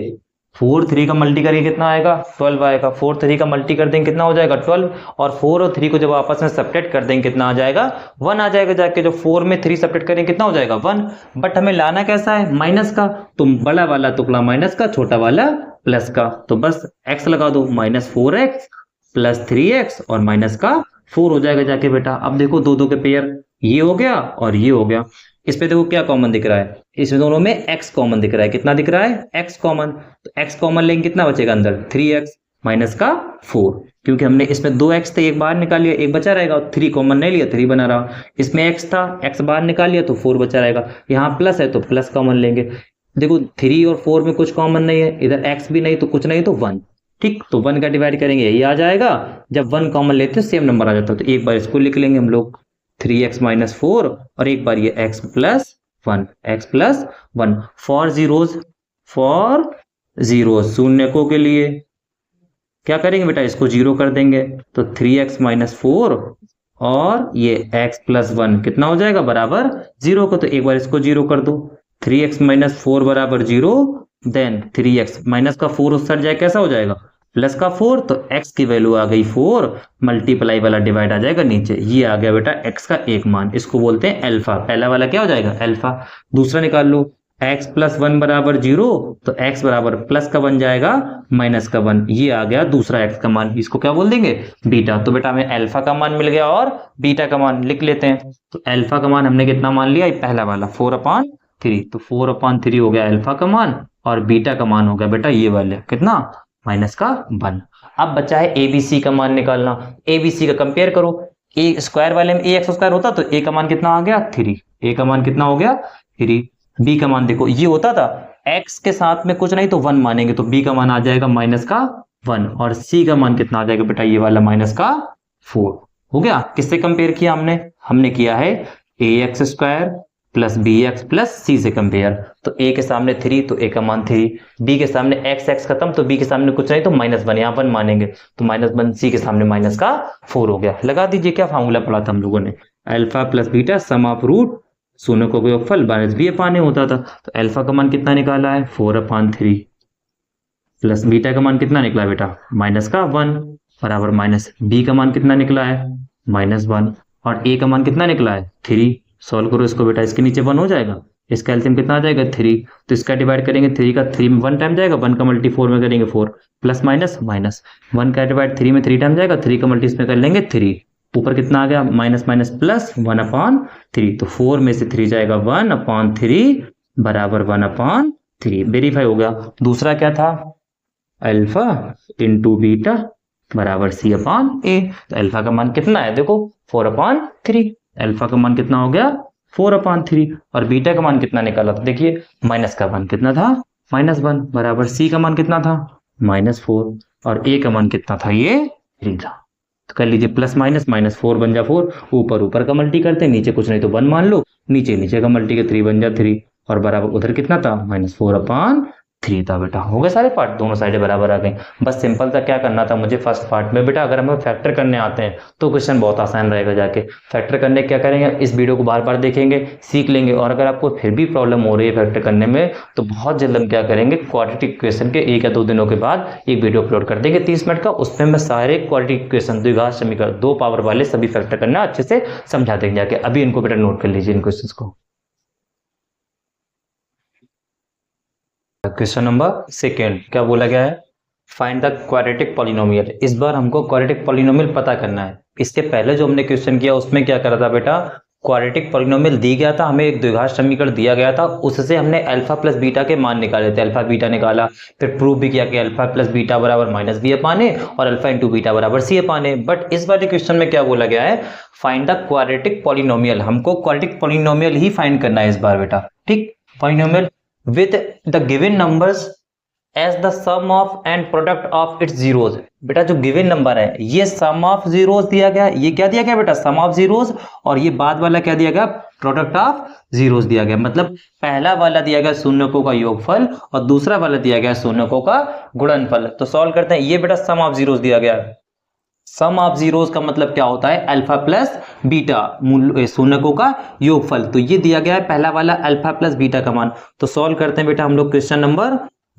4 3 का मल्टी करेंगे कितना आएगा 12 आएगा, 4 3 का मल्टी कर देंगे कितना हो जाएगा 12, और 4 और 3 को जब आपस में सब्ट्रैक्ट कर देंगे कितना आ जाएगा 1 आ जाएगा, जाके जो 4 में 3 सब्ट्रैक्ट करेंगे कितना हो जाएगा 1, बट हमें लाना कैसा है माइनस का, तो बड़ा वाला टुकड़ा माइनस का, छोटा वाला प्लस का, तो बस x लगा दो, -4x + 3x और माइनस का 4 हो जाएगा जाके बेटा। अब देखो दो दो के पेयर, ये हो गया और ये हो गया, इस पे देखो क्या कॉमन दिख रहा है, इस दोनों में x कॉमन दिख रहा है, कितना दिख रहा है x कॉमन, तो x कॉमन लेंगे कितना बचेगा अंदर 3x माइनस का 4, क्योंकि हमने इसमें 2x थे, एक बाहर निकाल लिया, एक बचा रहेगा, और 3 कॉमन नहीं लिया 3 बना रहा, इसमें x था, x बाहर निकाल लिया तो 4 बचा रहेगा, यहाँ प्लस है तो प्लस कॉमन लेंगे, देखो 3 और 4 में कुछ कॉमन नहीं है, इधर x भी नहीं तो कुछ नहीं तो 1, ठीक, तो 1 का डिवाइड करेंगे यही आ जाएगा, जब 1 कॉमन लेते हैं सेम नंबर आ जाता है, तो एक बार इसको लिख लेंगे हम लोग 3x - 4 और एक बार ये x + 1 फॉर जीरोस शून्यकों के लिए क्या करेंगे बेटा, इसको 0 कर देंगे, तो 3x - 4 और ये x + 1 कितना हो जाएगा बराबर 0 को, तो एक बार इसको 0 कर दो, 3x - 4 बराबर 0, देन 3x माइनस का 4 उस साइड जाए कैसा हो जाएगा प्लस का 4, तो x की वैल्यू आ गई 4, मल्टीप्लाई वाला डिवाइड आ जाएगा नीचे, ये आ गया बेटा x का एक मान, इसको बोलते हैं अल्फा, पहला वाला क्या हो जाएगा अल्फा। दूसरा निकाल लो, x + 1 बराबर 0, तो x बराबर प्लस का बन जाएगा माइनस का 1, ये आ गया दूसरा x का मान, इसको क्या बोल देंगे बीटा। तो बेटा हमें अल्फा का मान मिल गया और बीटा का मान लिख लेते हैं, तो अल्फा का मान हमने कितना मान लिया, पहला वाला 4/3, तो 4/3 हो गया अल्फा का मान, और बीटा का मान हो गया बेटा ये वाले कितना -1। अब बचा है एबीसी का मान निकालना, एबीसी का कंपेयर करो, ए स्क्वायर वाले में ax² होता तो a का मान कितना आ गया 3, a का मान कितना हो गया 3, b का मान देखो ये होता था x के साथ में कुछ नहीं तो 1 मानेंगे, तो b का मान आ जाएगा -1, और c का मान कितना आ जाएगा बेटा ये वाला -4 हो गया। किससे कंपेयर किया हमने किया है ax² + bx + c से कंपेयर, तो a के सामने 3 तो a का मान 3, b के सामने x खत्म तो b के सामने कुछ नहीं तो -1, यहाँ 1 मानेंगे तो -1, c के सामने -4 हो गया। लगा दीजिए क्या फार्मूला पढ़ा था हम लोगों ने, alpha plus beta sum of root शून्य को योगफल माइनस बी अपान ए होता था। तो अल्फा का मान कितना निकाला है 4/3 प्लस बीटा का मान कितना निकला बेटा माइनस का 1 बराबर माइनस बी का मान कितना निकला है -1 और ए का मान कितना निकला है 3। सॉल्व करो इसको बेटा, इसके नीचे 1 हो जाएगा, इसका एलसीएम कितना आ जाएगा 3। तो इसका डिवाइड करेंगे 3 का 3 में 1 टाइम जाएगा, 1 का मल्टी 4 में करेंगे 4 प्लस माइनस माइनस 1 का डिवाइड 3 में 3 टाइम जाएगा, 3 का मल्टी इसमें कर लेंगे 3, ऊपर कितना आ गया माइनस माइनस प्लस 1/3। तो 4 में से 3 जाएगा 1/3 बराबर 1/3 वेरीफाई हो गया। दूसरा क्या था अल्फा इंटू बीटा बराबर C/A। तो अल्फा का मान कितना है देखो 4/3, अल्फा का मान कितना हो गया 4/3 और बीटा का मान कितना निकाला तो देखिए माइनस का मान कितना था -1 बराबर C का मान कितना था -4 और A का मान कितना था ये 3 था। तो कर लीजिए प्लस माइनस माइनस 4 बन जा 4, ऊपर ऊपर का मल्टी करते हैं, नीचे कुछ नहीं तो 1 मान लो, नीचे नीचे का मल्टी के 3 बन जा 3 और बराबर उधर कितना था -4/3 था बेटा। हो गए सारे पार्ट, दोनों साइडें बराबर आ गई। बस सिंपल सा क्या करना था मुझे फर्स्ट पार्ट में बेटा, अगर हमें फैक्टर करने आते हैं तो क्वेश्चन बहुत आसान रहेगा। जाके फैक्टर करने क्या करेंगे, इस वीडियो को बार बार देखेंगे, सीख लेंगे और अगर आपको फिर भी प्रॉब्लम हो रही है फैक्टर करने में तो बहुत जल्द हम क्या करेंगे क्वाड्रेटिक इक्वेशन के 1 या 2 दिनों के बाद एक वीडियो अपलोड कर देंगे 30 मिनट का, उसमें मैं सारे क्वाड्रेटिक इक्वेशन द्विघात समीकरण 2 पावर वाले सभी फैक्टर करना अच्छे से समझा देंगे। जाके अभी इनको बेटा नोट कर लीजिए इन क्वेश्चन को। क्वेश्चन नंबर 2 क्या बोला गया है, फाइंड द क्वाड्रेटिक पॉलिनोमियल। इस बार हमको क्वाड्रेटिक पॉलिनोमियल पता करना है। इसके पहले जो हमने क्वेश्चन किया उसमें क्या करा था बेटा, क्वाड्रेटिक पॉलिनोमियल दी गया था, हमें एक द्विघात समीकरण दिया गया था, उससे हमने अल्फा प्लस बीटा के मान निकाले थे। अल्फा बीटा निकाला, फिर प्रूव भी किया कि अल्फा प्लस बीटा बराबर माइनस B/A और अल्फा इंटू बीटा बराबर C/A। बट इस बार क्वेश्चन में क्या बोला गया है, फाइंड द क्वाड्रेटिक पॉलिनोमियल। हमको क्वाड्रेटिक पॉलिनोमियल ही फाइंड करना है इस बार बेटा, ठीक। Polynomial with the given numbers as the sum of and product of its zeros। बेटा जो गिवन नंबर है ये सम ऑफ जीरोस दिया गया, ये क्या दिया गया बेटा सम ऑफ जीरोस, और ये बाद वाला क्या दिया गया प्रोडक्ट ऑफ जीरोस दिया गया। मतलब पहला वाला दिया गया शून्यकों का योगफल और दूसरा वाला दिया गया शून्यकों का गुणनफल। तो सॉल्व करते हैं, ये बेटा सम ऑफ जीरोस दिया गया। सम ऑफ जीरोस का मतलब क्या होता है अल्फा प्लस बीटा शून्यकों का योगफल। तो ये दिया गया है पहला वाला अल्फा प्लस बीटा का मान। तो सॉल्व करते हैं बेटा हम लोग क्वेश्चन नंबर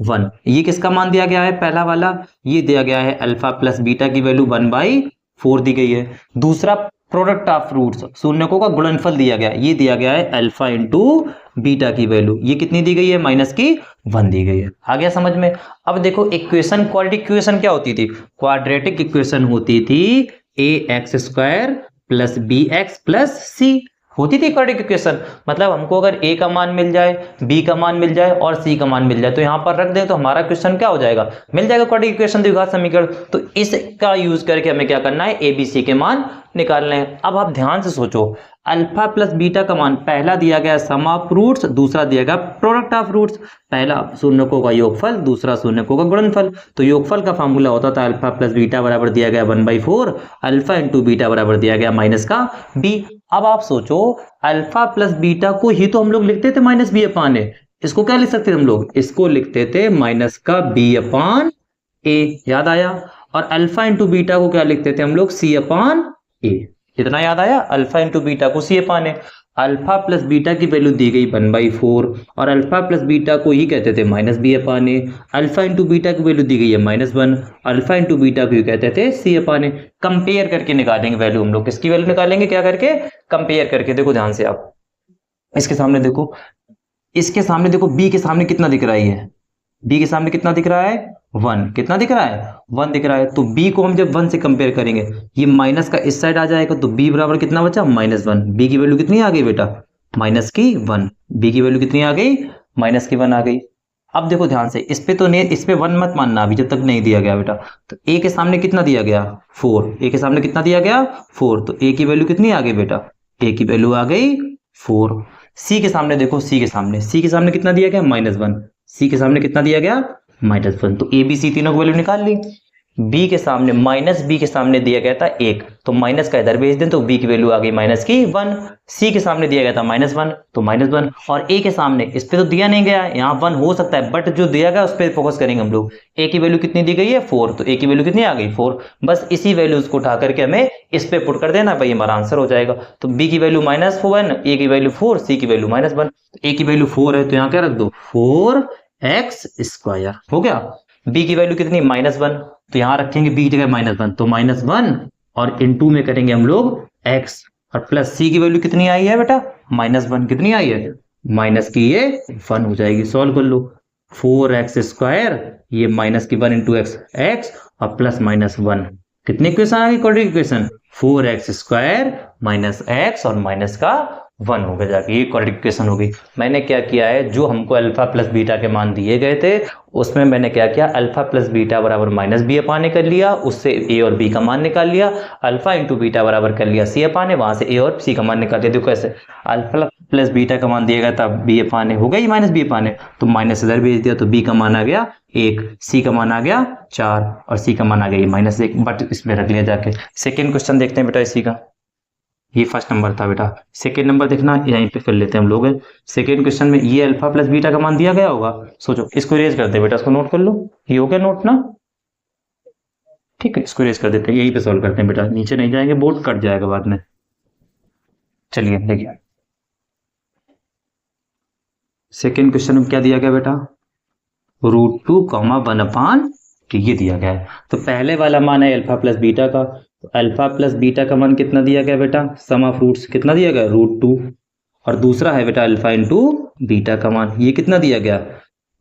1। ये किसका मान दिया गया है पहला वाला, ये दिया गया है अल्फा प्लस बीटा की वैल्यू 1/4 दी गई है। दूसरा प्रोडक्ट ऑफ रूट्स शून्यकों का गुणनफल दिया गया, ये दिया गया है अल्फा इंटू बीटा की वैल्यू, ये कितनी दी गई है -1 दी गई है। आ गया समझ में। अब देखो इक्वेशन क्वाड्रेटिक इक्वेशन क्या होती थी, क्वाड्रेटिक इक्वेशन होती थी ax² plus bx plus c होती थी क्वाड्रेटिक इक्वेशन। मतलब हमको अगर a का मान मिल जाए, b का मान मिल जाए और c का मान मिल जाए तो यहाँ पर रख दें तो हमारा क्वेश्चन क्या हो जाएगा, मिल जाएगा क्वाड्रेटिक इक्वेशन द्विघात समीकरण। तो इसका यूज करके हमें क्या करना है a b c के मान निकालने हैं। अब आप ध्यान से सोचो, अल्फा प्लस बीटा का मान पहला दिया गया सम ऑफ रूट्स, दूसरा दिया गया प्रोडक्ट ऑफ रूट्स। पहला शून्यकों का योगफल, दूसरा शून्यकों का गुणनफल। तो योगफल का फार्मूला होता था अल्फा प्लस बीटा बराबर दिया गया 1/4 अल्फा इंटू बीटा बराबर दिया गया -b। अब आप सोचो अल्फा प्लस बीटा को ही तो हम लोग लिखते थे -B/A। इसको क्या लिख सकते थे हम लोग, इसको लिखते थे -B/A, याद आया। और अल्फा इंटू बीटा को क्या लिखते थे हम लोग C/A। कितना याद आया, अल्फा इंटू बीटा को C/A। अल्फा प्लस बीटा की वैल्यू दी गई 1/4 और अल्फा प्लस बीटा को ही कहते थे -B/A। अल्फा इंटू बीटा की वैल्यू दी गई है -1, अल्फा इंटू बीटा को ही कहते थे C/A। कंपेयर करके निकालेंगे वैल्यू हम लोग, किसकी वैल्यू निकालेंगे, क्या करके कंपेयर करके। देखो ध्यान से आप इसके सामने देखो, इसके सामने देखो b के सामने कितना दिख रहा है, b के सामने कितना दिख रहा है 1, कितना दिख रहा है 1 दिख रहा है। तो b को हम जब 1 से कंपेयर करेंगे ये माइनस का इस साइड आ जाएगा, तो b बराबर कितना बचा -1। b की वैल्यू कितनी आ गई बेटा -1, b की वैल्यू कितनी आ गई -1 आ गई। अब देखो ध्यान से, इस पे तो नहीं, इस पे 1 मत मानना अभी जब तक नहीं दिया गया बेटा। तो a के सामने कितना दिया गया 4, a के सामने कितना दिया गया 4, तो a की वैल्यू कितनी आ गई बेटा, a की वैल्यू आ गई 4। c के सामने देखो, c के सामने कितना दिया गया -1, c के सामने कितना दिया गया -1। तो a b c तीनों की वैल्यू निकाल ली। बी के सामने माइनस बी के सामने दिया गया था 1, तो माइनस का इधर भेज दें तो बी की वैल्यू आ गई माइनस की 1। सी के सामने दिया गया था -1 तो -1, और ए के सामने इस पे तो दिया नहीं गया, यहाँ 1 हो सकता है बट जो दिया गया उस पर फोकस करेंगे हम लोग। ए की वैल्यू कितनी दी गई है 4, तो ए की वैल्यू कितनी आ गई 4। बस इसी वैल्यूज को उठा करके हमें इस पे पुट कर देना भाई, हमारा आंसर हो जाएगा। तो बी की वैल्यू -1, ए की वैल्यू 4, सी की वैल्यू -1। ए की वैल्यू 4 है तो यहाँ क्या रख दो 4x²। हो गया। बी की वैल्यू कितनी -1, तो यहां रखेंगे बी की जगह -1 तो -1 और इनटू में करेंगे हम लोग x, और प्लस सी की वैल्यू कितनी आई है बेटा -1, कितनी आई है माइनस की ये 1 हो जाएगी। सॉल्व कर लो 4x², ये माइनस की 1 इंटू x और प्लस -1, कितने इक्वेशन आ गई quadratic equation 4x² minus x और माइनस का 1 हो गया जाके, ये क्वाड्रेटिक इक्वेशन हो गई। मैंने क्या किया है, जो हमको अल्फा प्लस बीटा के मान दिए गए थे उसमें मैंने क्या किया, अल्फा प्लस बीटा बराबर -b अपान ए कर लिया, उससे a और b का मान निकाल लिया। अल्फा इंटू बीटा बराबर कर लिया c अपान ए, वहां से a और c का मान निकाल दिया। देखो कैसे, अल्फा प्लस बीटा का मान दिया गया था b अपान ए, हो गई -b अपान ए, तो माइनस इधर भेज दिया तो b का मान आ गया 1, c का मान आ गया 4 और c का मान आ गया -1, बट इसमें रख लिया जाके। सेकेंड क्वेश्चन देखते हैं बेटा इसी का, ये फर्स्ट नंबर था बेटा। सेकेंड नंबर देखना यहीं पे कर लेते हैं हम लोग। सेकेंड क्वेश्चन में ये अल्फा प्लस बीटा का मान दिया गया होगा, सोचो इसको इरेज कर दे बेटा, इसको नोट कर लो, ये हो गया नोट ना, ठीक है इसको इरेज कर देते हैं, यहीं पे सॉल्व करते हैं बेटा, नीचे नहीं जाएंगे बोर्ड कट जाएगा बाद में। चलिए देखिए सेकेंड क्वेश्चन में क्या दिया गया बेटा, √2, 1/, ये दिया गया है। तो पहले वाला मान है अल्फा प्लस बीटा का, तो अल्फा प्लस बीटा का मान कितना दिया गया बेटा, सम ऑफ रूट्स कितना दिया गया √2, और दूसरा है बेटा अल्फा इंटू बीटा का मान, ये कितना दिया गया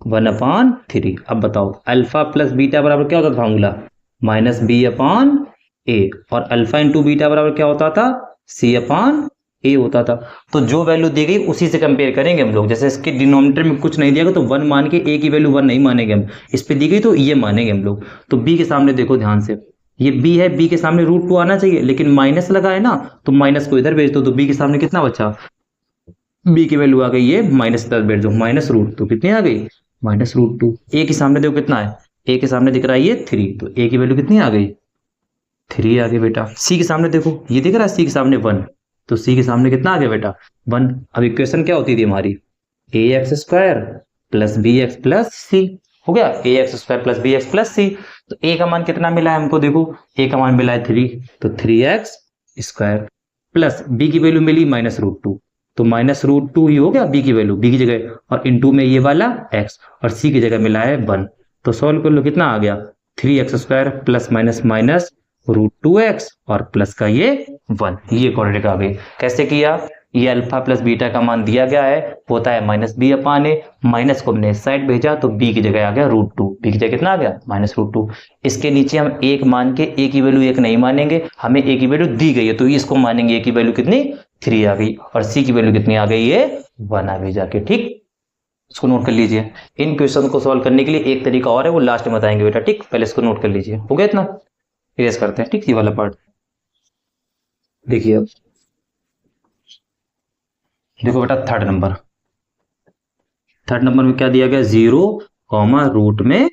1/3। अब बताओ अल्फा प्लस बीटा बराबर क्या होता था फॉर्मूला -b/a, और अल्फा इंटू बीटा बराबर क्या होता था c/a होता था। तो जो वैल्यू दी गई उसी से कंपेयर करेंगे हम लोग। जैसे इसके डिनोमिनेटर में कुछ नहीं दिया गया तो 1 मान के a की वैल्यू 1 नहीं मानेंगे हम, इस पे दी गई तो ये मानेंगे हम लोग। तो b के सामने देखो ध्यान से, ये b है, b के सामने √2 आना चाहिए, लेकिन माइनस लगा है ना, तो माइनस को इधर भेज दो, तो b के सामने कितना बचा, b की वैल्यू आ गई ये माइनस इधर भेज दो, -√2 कितनी आ गई -√2। a के सामने देखो कितना है, a के सामने दिख रहा है ये 3, तो a की वैल्यू कितनी आ गई 3 आ गई बेटा। c के सामने देखो ये दिख रहा है, c के सामने 1, तो c के सामने कितना आ गया बेटा 1। अब इक्वेशन क्या होती थी हमारी, ax² plus bx plus c, हो गया ax² plus bx plus c। तो a का मान कितना मिला है हमको, देखो a का मान मिला है 3, तो 3x² प्लस b की वैल्यू मिली -√2, तो -√2 ही हो गया b की वैल्यू, b की जगह, और इंटू में ये वाला x, और c की जगह मिला है 1। तो सॉल्व कर लो कितना आ गया 3x² प्लस माइनस √2x और प्लस का ये 1, ये क्वाड्रेटिक आ गई। कैसे किया, ये अल्फा प्लस बीटा का मान दिया गया है, होता है -b/a, माइनस को हमने इस साइड भेजा तो b की जगह आ गया √2, b की जगह कितना आ गया -√2। इसके नीचे हम 1 मान के a की वैल्यू 1 नहीं मानेंगे, हमें a की वैल्यू दी गई है तो इसको मानेंगे, a की वैल्यू कितनी 3 आ गई, और c की वैल्यू कितनी आ गई ये 1 आ गई जाके, ठीक। इसको नोट कर लीजिए। इन क्वेश्चन को सॉल्व करने के लिए एक तरीका और है, वो लास्ट में बताएंगे बेटा, ठीक। पहले इसको नोट कर लीजिए, हो गया इतना, इरेज करते हैं, ठीक। ये वाला पार्ट देखिए, अब देखो बेटा थर्ड नंबर में क्या दिया गया 0, रूट में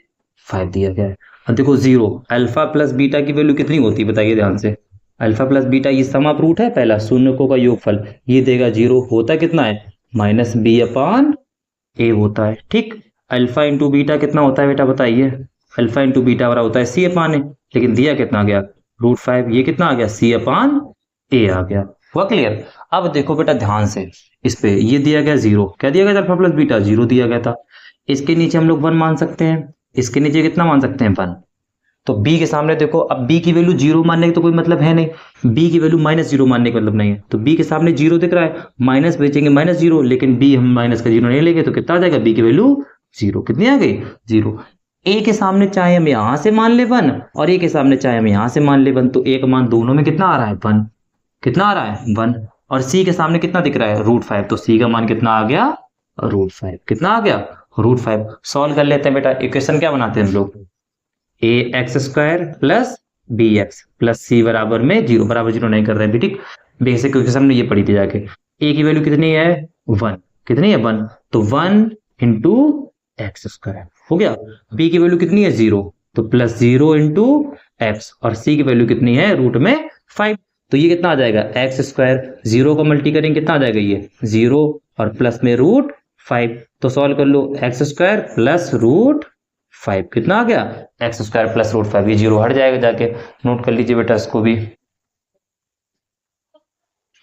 5 दिया गया है। अब देखो 0, अल्फा प्लस बीटा की वैल्यू कितनी होती है बताइए ध्यान से, अल्फा प्लस बीटा ये सम ऑफ रूट है पहला, शून्यकों का योगफल, ये देगा 0, होता कितना है -b/a होता है, ठीक। अल्फा इंटू बीटा कितना होता है बेटा बताइए, अल्फा इंटू बीटा वाला होता है c/a, लेकिन दिया कितना गया √5, ये कितना आ गया c/a आ गया। हुआ क्लियर। अब देखो बेटा ध्यान से, इस पे ये दिया गया 0, क्या दिया गया था अल्फा प्लस बीटा 0 दिया गया था, इसके नीचे हम लोग 1 मान सकते हैं, इसके नीचे कितना मान सकते हैं 1। तो b के सामने देखो, अब b की वैल्यू 0 मानने का तो कोई मतलब है नहीं, b की वैल्यू -0 मानने का मतलब नहीं है, तो b के सामने 0 दिख रहा है, माइनस भेजेंगे -0, लेकिन b हम माइनस का 0 नहीं लेंगे, तो कितना आ जाएगा b की वैल्यू 0, कितनी आ गई 0। a के सामने चाहे हम यहां से मान ले 1 और a के सामने चाहे हम यहां से मान ले 1, तो a का मान दोनों में कितना आ रहा है 1, कितना आ रहा है 1, और c के सामने कितना दिख रहा है √5, तो c का मान कितना आ गया √5, कितना आ गया √5। सॉल्व कर लेते हैं बेटा, इक्वेशन क्या बनाते हैं हम लोग, ax² plus bx plus c बराबर में 0, बराबर 0 नहीं कर रहे हैं, ठीक। बेसिक इक्वेशन हमने ये पढ़ी थी जाके। a की वैल्यू कितनी है 1, कितनी है 1, तो 1 इंटू x² हो गया। b की वैल्यू कितनी है 0, तो +0 इंटू एक्स और सी की वैल्यू कितनी है रूट में 5। तो ये कितना आ जाएगा एक्स स्क्वायर, 0 को मल्टी करेंगे कितना आ जाएगा ये 0 और प्लस में रूट 5। तो सॉल्व कर लो एक्स स्क्वायर प्लस रूट 5 कितना आ गया एक्स स्क्वायर प्लस रूट 5। ये 0 हट जाएगा जाके, नोट कर लीजिए बेटा इसको भी।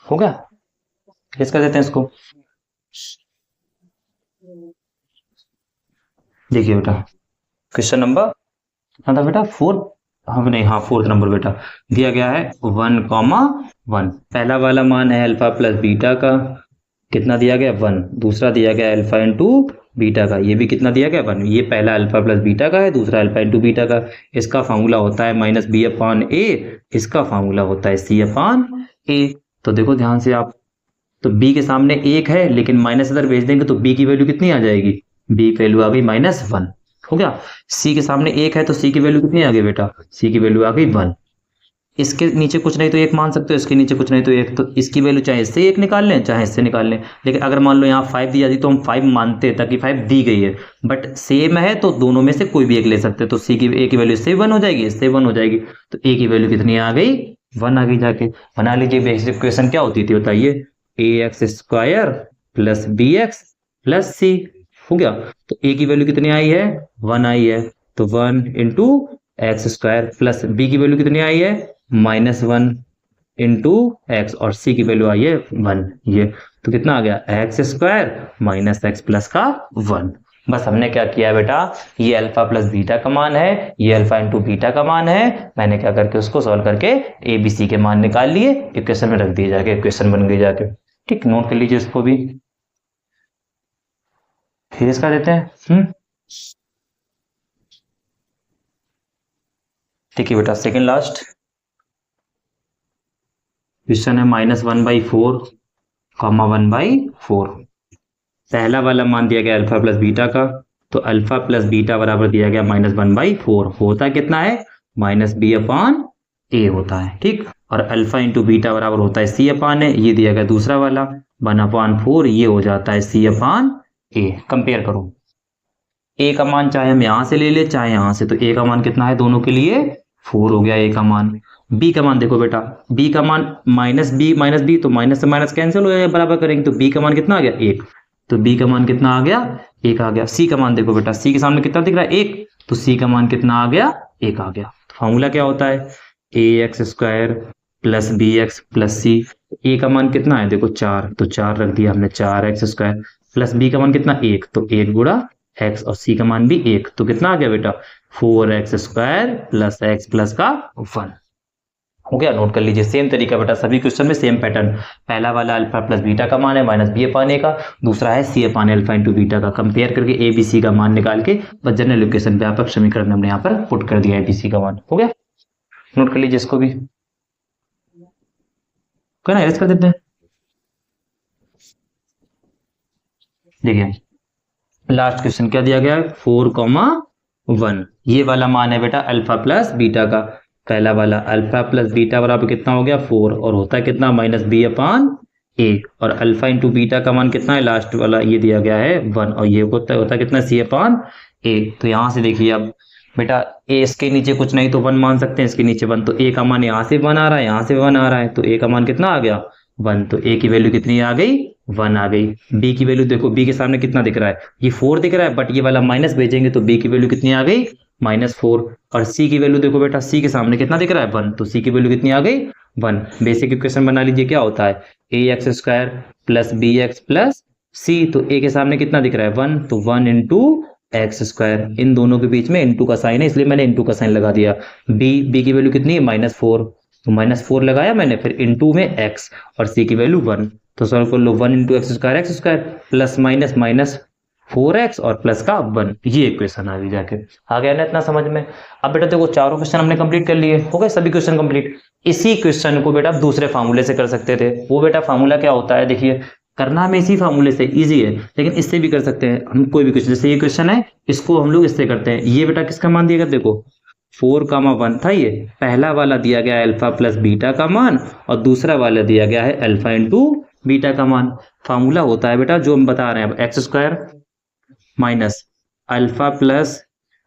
हो गया, किस कर देते हैं इसको। देखिए बेटा क्वेश्चन नंबर हाँ था बेटा 4, हाँ नहीं हाँ 4th नंबर बेटा दिया गया है 1,1। पहला वाला मान है अल्फा प्लस बीटा का, कितना दिया गया 1। दूसरा दिया गया अल्फा इंटू बीटा का, ये भी कितना दिया गया 1। ये पहला अल्फा प्लस बीटा का है, दूसरा अल्फा इंटू बीटा का। इसका फार्मूला होता है माइनस बी अपान ए, इसका फार्मूला होता है सी अपान ए। तो देखो ध्यान से आप, तो b के सामने 1 है लेकिन माइनस इधर भेज देंगे तो b की वैल्यू कितनी आ जाएगी, b की वैल्यू आ गई -1। हो गया, c के सामने 1 है तो c की वैल्यू कितनी आ गई बेटा, c की वैल्यू आ गई 1। इसके नीचे कुछ नहीं तो 1 मान सकते हो, इसके नीचे कुछ नहीं तो 1, तो इसकी वैल्यू चाहे इससे 1 निकाल लें चाहे इससे निकाल लें। लेकिन अगर मान लो यहाँ 5 दी जाती तो हम 5 मानते ताकि 5 दी गई है, बट सेम है तो दोनों में से कोई भी एक ले सकते। तो c की a की वैल्यू इससे 1 हो जाएगी, इससे 1 हो जाएगी, तो a की वैल्यू कितनी आ गई 1 आ गई जाके। बना लीजिए बेसिक इक्वेशन क्या होती थी बताइए, ax square plus bx plus c। हो गया, तो a की वैल्यू कितनी आई है 1 आई है, तो 1 into x square plus b की वैल्यू कितनी आई है -1 इंटू एक्स और c की वैल्यू आई है 1। ये तो कितना आ गया x square minus x plus का 1। बस हमने क्या किया बेटा, ये अल्फा प्लस बीटा का मान है, ये अल्फा इंटू बीटा का मान है, मैंने क्या करके उसको सॉल्व करके ए बी सी के मान निकाल लिए, इक्वेशन में रख दिए जाके, इक्वेशन बन गई जाके। ठीक, नोट कर लीजिए इसको भी, फिर इसका देते हैं। ठीक है बेटा, सेकेंड लास्ट क्वेश्चन है -1/4, 1/4। पहला वाला मान दिया गया अल्फा प्लस बीटा का, तो अल्फा प्लस बीटा बराबर दिया गया -1/4। होता कितना है -b अपान ए होता है। ठीक, और अल्फा इंटू बीटा बराबर होता है c अपान ए, ये दिया गया दूसरा वाला 1/4, ये हो जाता है c अपान ए। कंपेयर करो, a का मान चाहे हम यहां से ले ले चाहे यहां से, तो a का मान कितना है दोनों के लिए 4 हो गया a का मान। b का मान देखो बेटा, b का मान -b तो माइनस से माइनस कैंसिल हो जाएगा, बराबर करेंगे तो b का मान कितना आ गया 1, तो b का मान कितना आ गया 1 आ गया। c का मान देखो बेटा, c के सामने कितना दिख रहा है 1, तो c का मान कितना आ गया 1 आ गया। तो फॉर्मूला क्या होता है ax square plus bx plus c। a का मान कितना है देखो 4, तो 4 रख दिया हमने, 4x स्क्वायर प्लस b का मान कितना 1, तो 1 गुणा x और c का मान भी 1, तो कितना आ गया बेटा 4x square plus x plus का 1। हो गया, नोट कर लीजिए। सेम तरीका बेटा सभी क्वेश्चन में सेम पैटर्न, पहला वाला अल्फा प्लस बीटा का मान है -b अपान ए का, दूसरा है c अपान अल्फा इंटू बीटा का। कंपेयर करके a b c का मान निकाल के बस जनरल इक्वेशन व्यापक समीकरण हमने यहाँ पर पुट कर दिया है b c का मान। हो गया, नोट कर लीजिए इसको भी, ना एरेस्ट कर देते हैं। देखिए लास्ट क्वेश्चन क्या दिया गया है 4,1, ये वाला मान है बेटा अल्फा प्लस बीटा का। पहला वाला अल्फा प्लस बीटा बराबर कितना हो गया 4, और होता है कितना -b अपान ए, और अल्फा इंटू बीटा का मान कितना है लास्ट वाला ये दिया गया है 1, और ये होता है कितना c अपान ए। तो यहां से देखिए अब बेटा a इसके नीचे कुछ नहीं तो 1 मान सकते हैं, इसके नीचे 1, तो a का मान यहाँ से 1 आ रहा है, यहाँ से 1 आ रहा है, तो a का मान कितना आ गया 1, तो a की वैल्यू कितनी आ गई 1 आ गई। b की वैल्यू देखो, b के सामने कितना दिख रहा है ये 4 दिख रहा है, बट ये वाला माइनस भेजेंगे तो b की वैल्यू कितनी आ गई -4। और c की वैल्यू देखो बेटा, c के सामने कितना दिख रहा है 1, तो c की वैल्यू कितनी आ गई 1। बेसिक इक्वेशन बना लीजिए, क्या होता है ax square plus bx plus c, तो a के सामने कितना दिख रहा है 1, तो 1 इंटू एक्स स्क्वायर, इन दोनों के बीच में इंटू का साइन है इसलिए मैंने इंटू का साइन लगा दिया। b की वैल्यू कितनी है -4, तो -4 लगाया मैंने, फिर इंटू में x और c की वैल्यू 1, तो सॉल्व कर लो 1 into x square plus minus 4x और प्लस का 1, ये इक्वेशन आ गई जाके। आ गया ना इतना समझ में। अब बेटा देखो चारों क्वेश्चन हमने कंप्लीट कर लिए, हो गए सभी क्वेश्चन कंप्लीट। इसी क्वेश्चन को बेटा दूसरे फार्मूले से कर सकते थे, वो बेटा फार्मूला क्या होता है देखिए, करना हमें इसी फार्मूले से इजी है, लेकिन इससे भी कर सकते हैं हम कोई भी क्वेश्चन। जैसे ये क्वेश्चन है इसको हम लोग इससे करते हैं। ये बेटा किसका मान दिया गया देखो 4,1 था, ये पहला वाला दिया गया है अल्फा प्लस बीटा का मान, और दूसरा वाला दिया गया है अल्फा इंटू बीटा का मान। फार्मूला होता है बेटा जो हम बता रहे हैं, x square minus alpha plus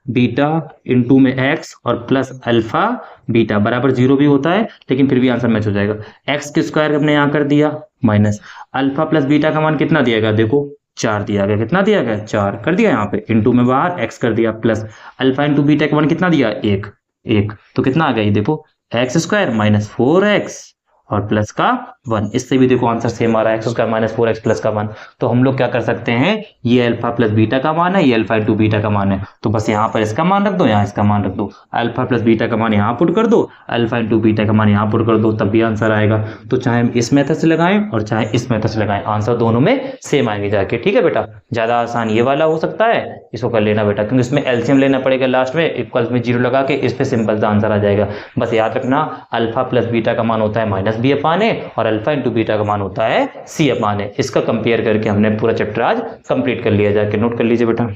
beta into में एक्स और प्लस अल्फा बीटा बराबर 0 भी होता है, लेकिन फिर भी आंसर मैच हो जाएगा। एक्स के स्क्वायर हमने यहाँ कर दिया माइनस अल्फा प्लस बीटा का मान कितना दिया गया, देखो 4 दिया गया। कितना दिया गया, 4 कर दिया यहाँ पे, इंटू में बाहर एक्स कर दिया प्लस अल्फा इंटू बीटा का मान कितना दिया, 1 तो कितना आ गया ये देखो, एक्स स्क्वायर माइनस 4x और प्लस का 1। इससे भी देखो आंसर सेम आ रहा है, x square minus 4x plus का 1। तो हम लोग क्या कर सकते हैं, ये अल्फा प्लस बीटा का मान है, ये अल्फा इंटू बीटा का मान है, तो बस यहाँ पर इसका मान रख दो, यहाँ इसका मान रख दो, अल्फा प्लस बीटा का मान यहाँ पुट कर दो, अल्फा इंटू बीटा का मान यहाँ पुट कर दो, तब भी आंसर आएगा। तो चाहे हम इस मेथड से लगाएं और चाहे इस मेथड से लगाएं, आंसर दोनों में सेम आएंगे जाके। ठीक है बेटा, ज्यादा आसान ये वाला हो सकता है, इसको कर लेना बेटा, क्योंकि इसमें एलसीएम लेना पड़ेगा लास्ट में, इक्वल्स में 0 लगा के, इस पे सिंपल सा आंसर आ जाएगा। बस याद रखना अल्फा प्लस बीटा का मान होता है माइनस बी अपान ए और अल्फा इंटू बीटा का मान होता है सी अपान ए। इसका कंपेयर करके हमने पूरा चैप्टर आज कंप्लीट कर लिया, जाके नोट कर लीजिए बेटा।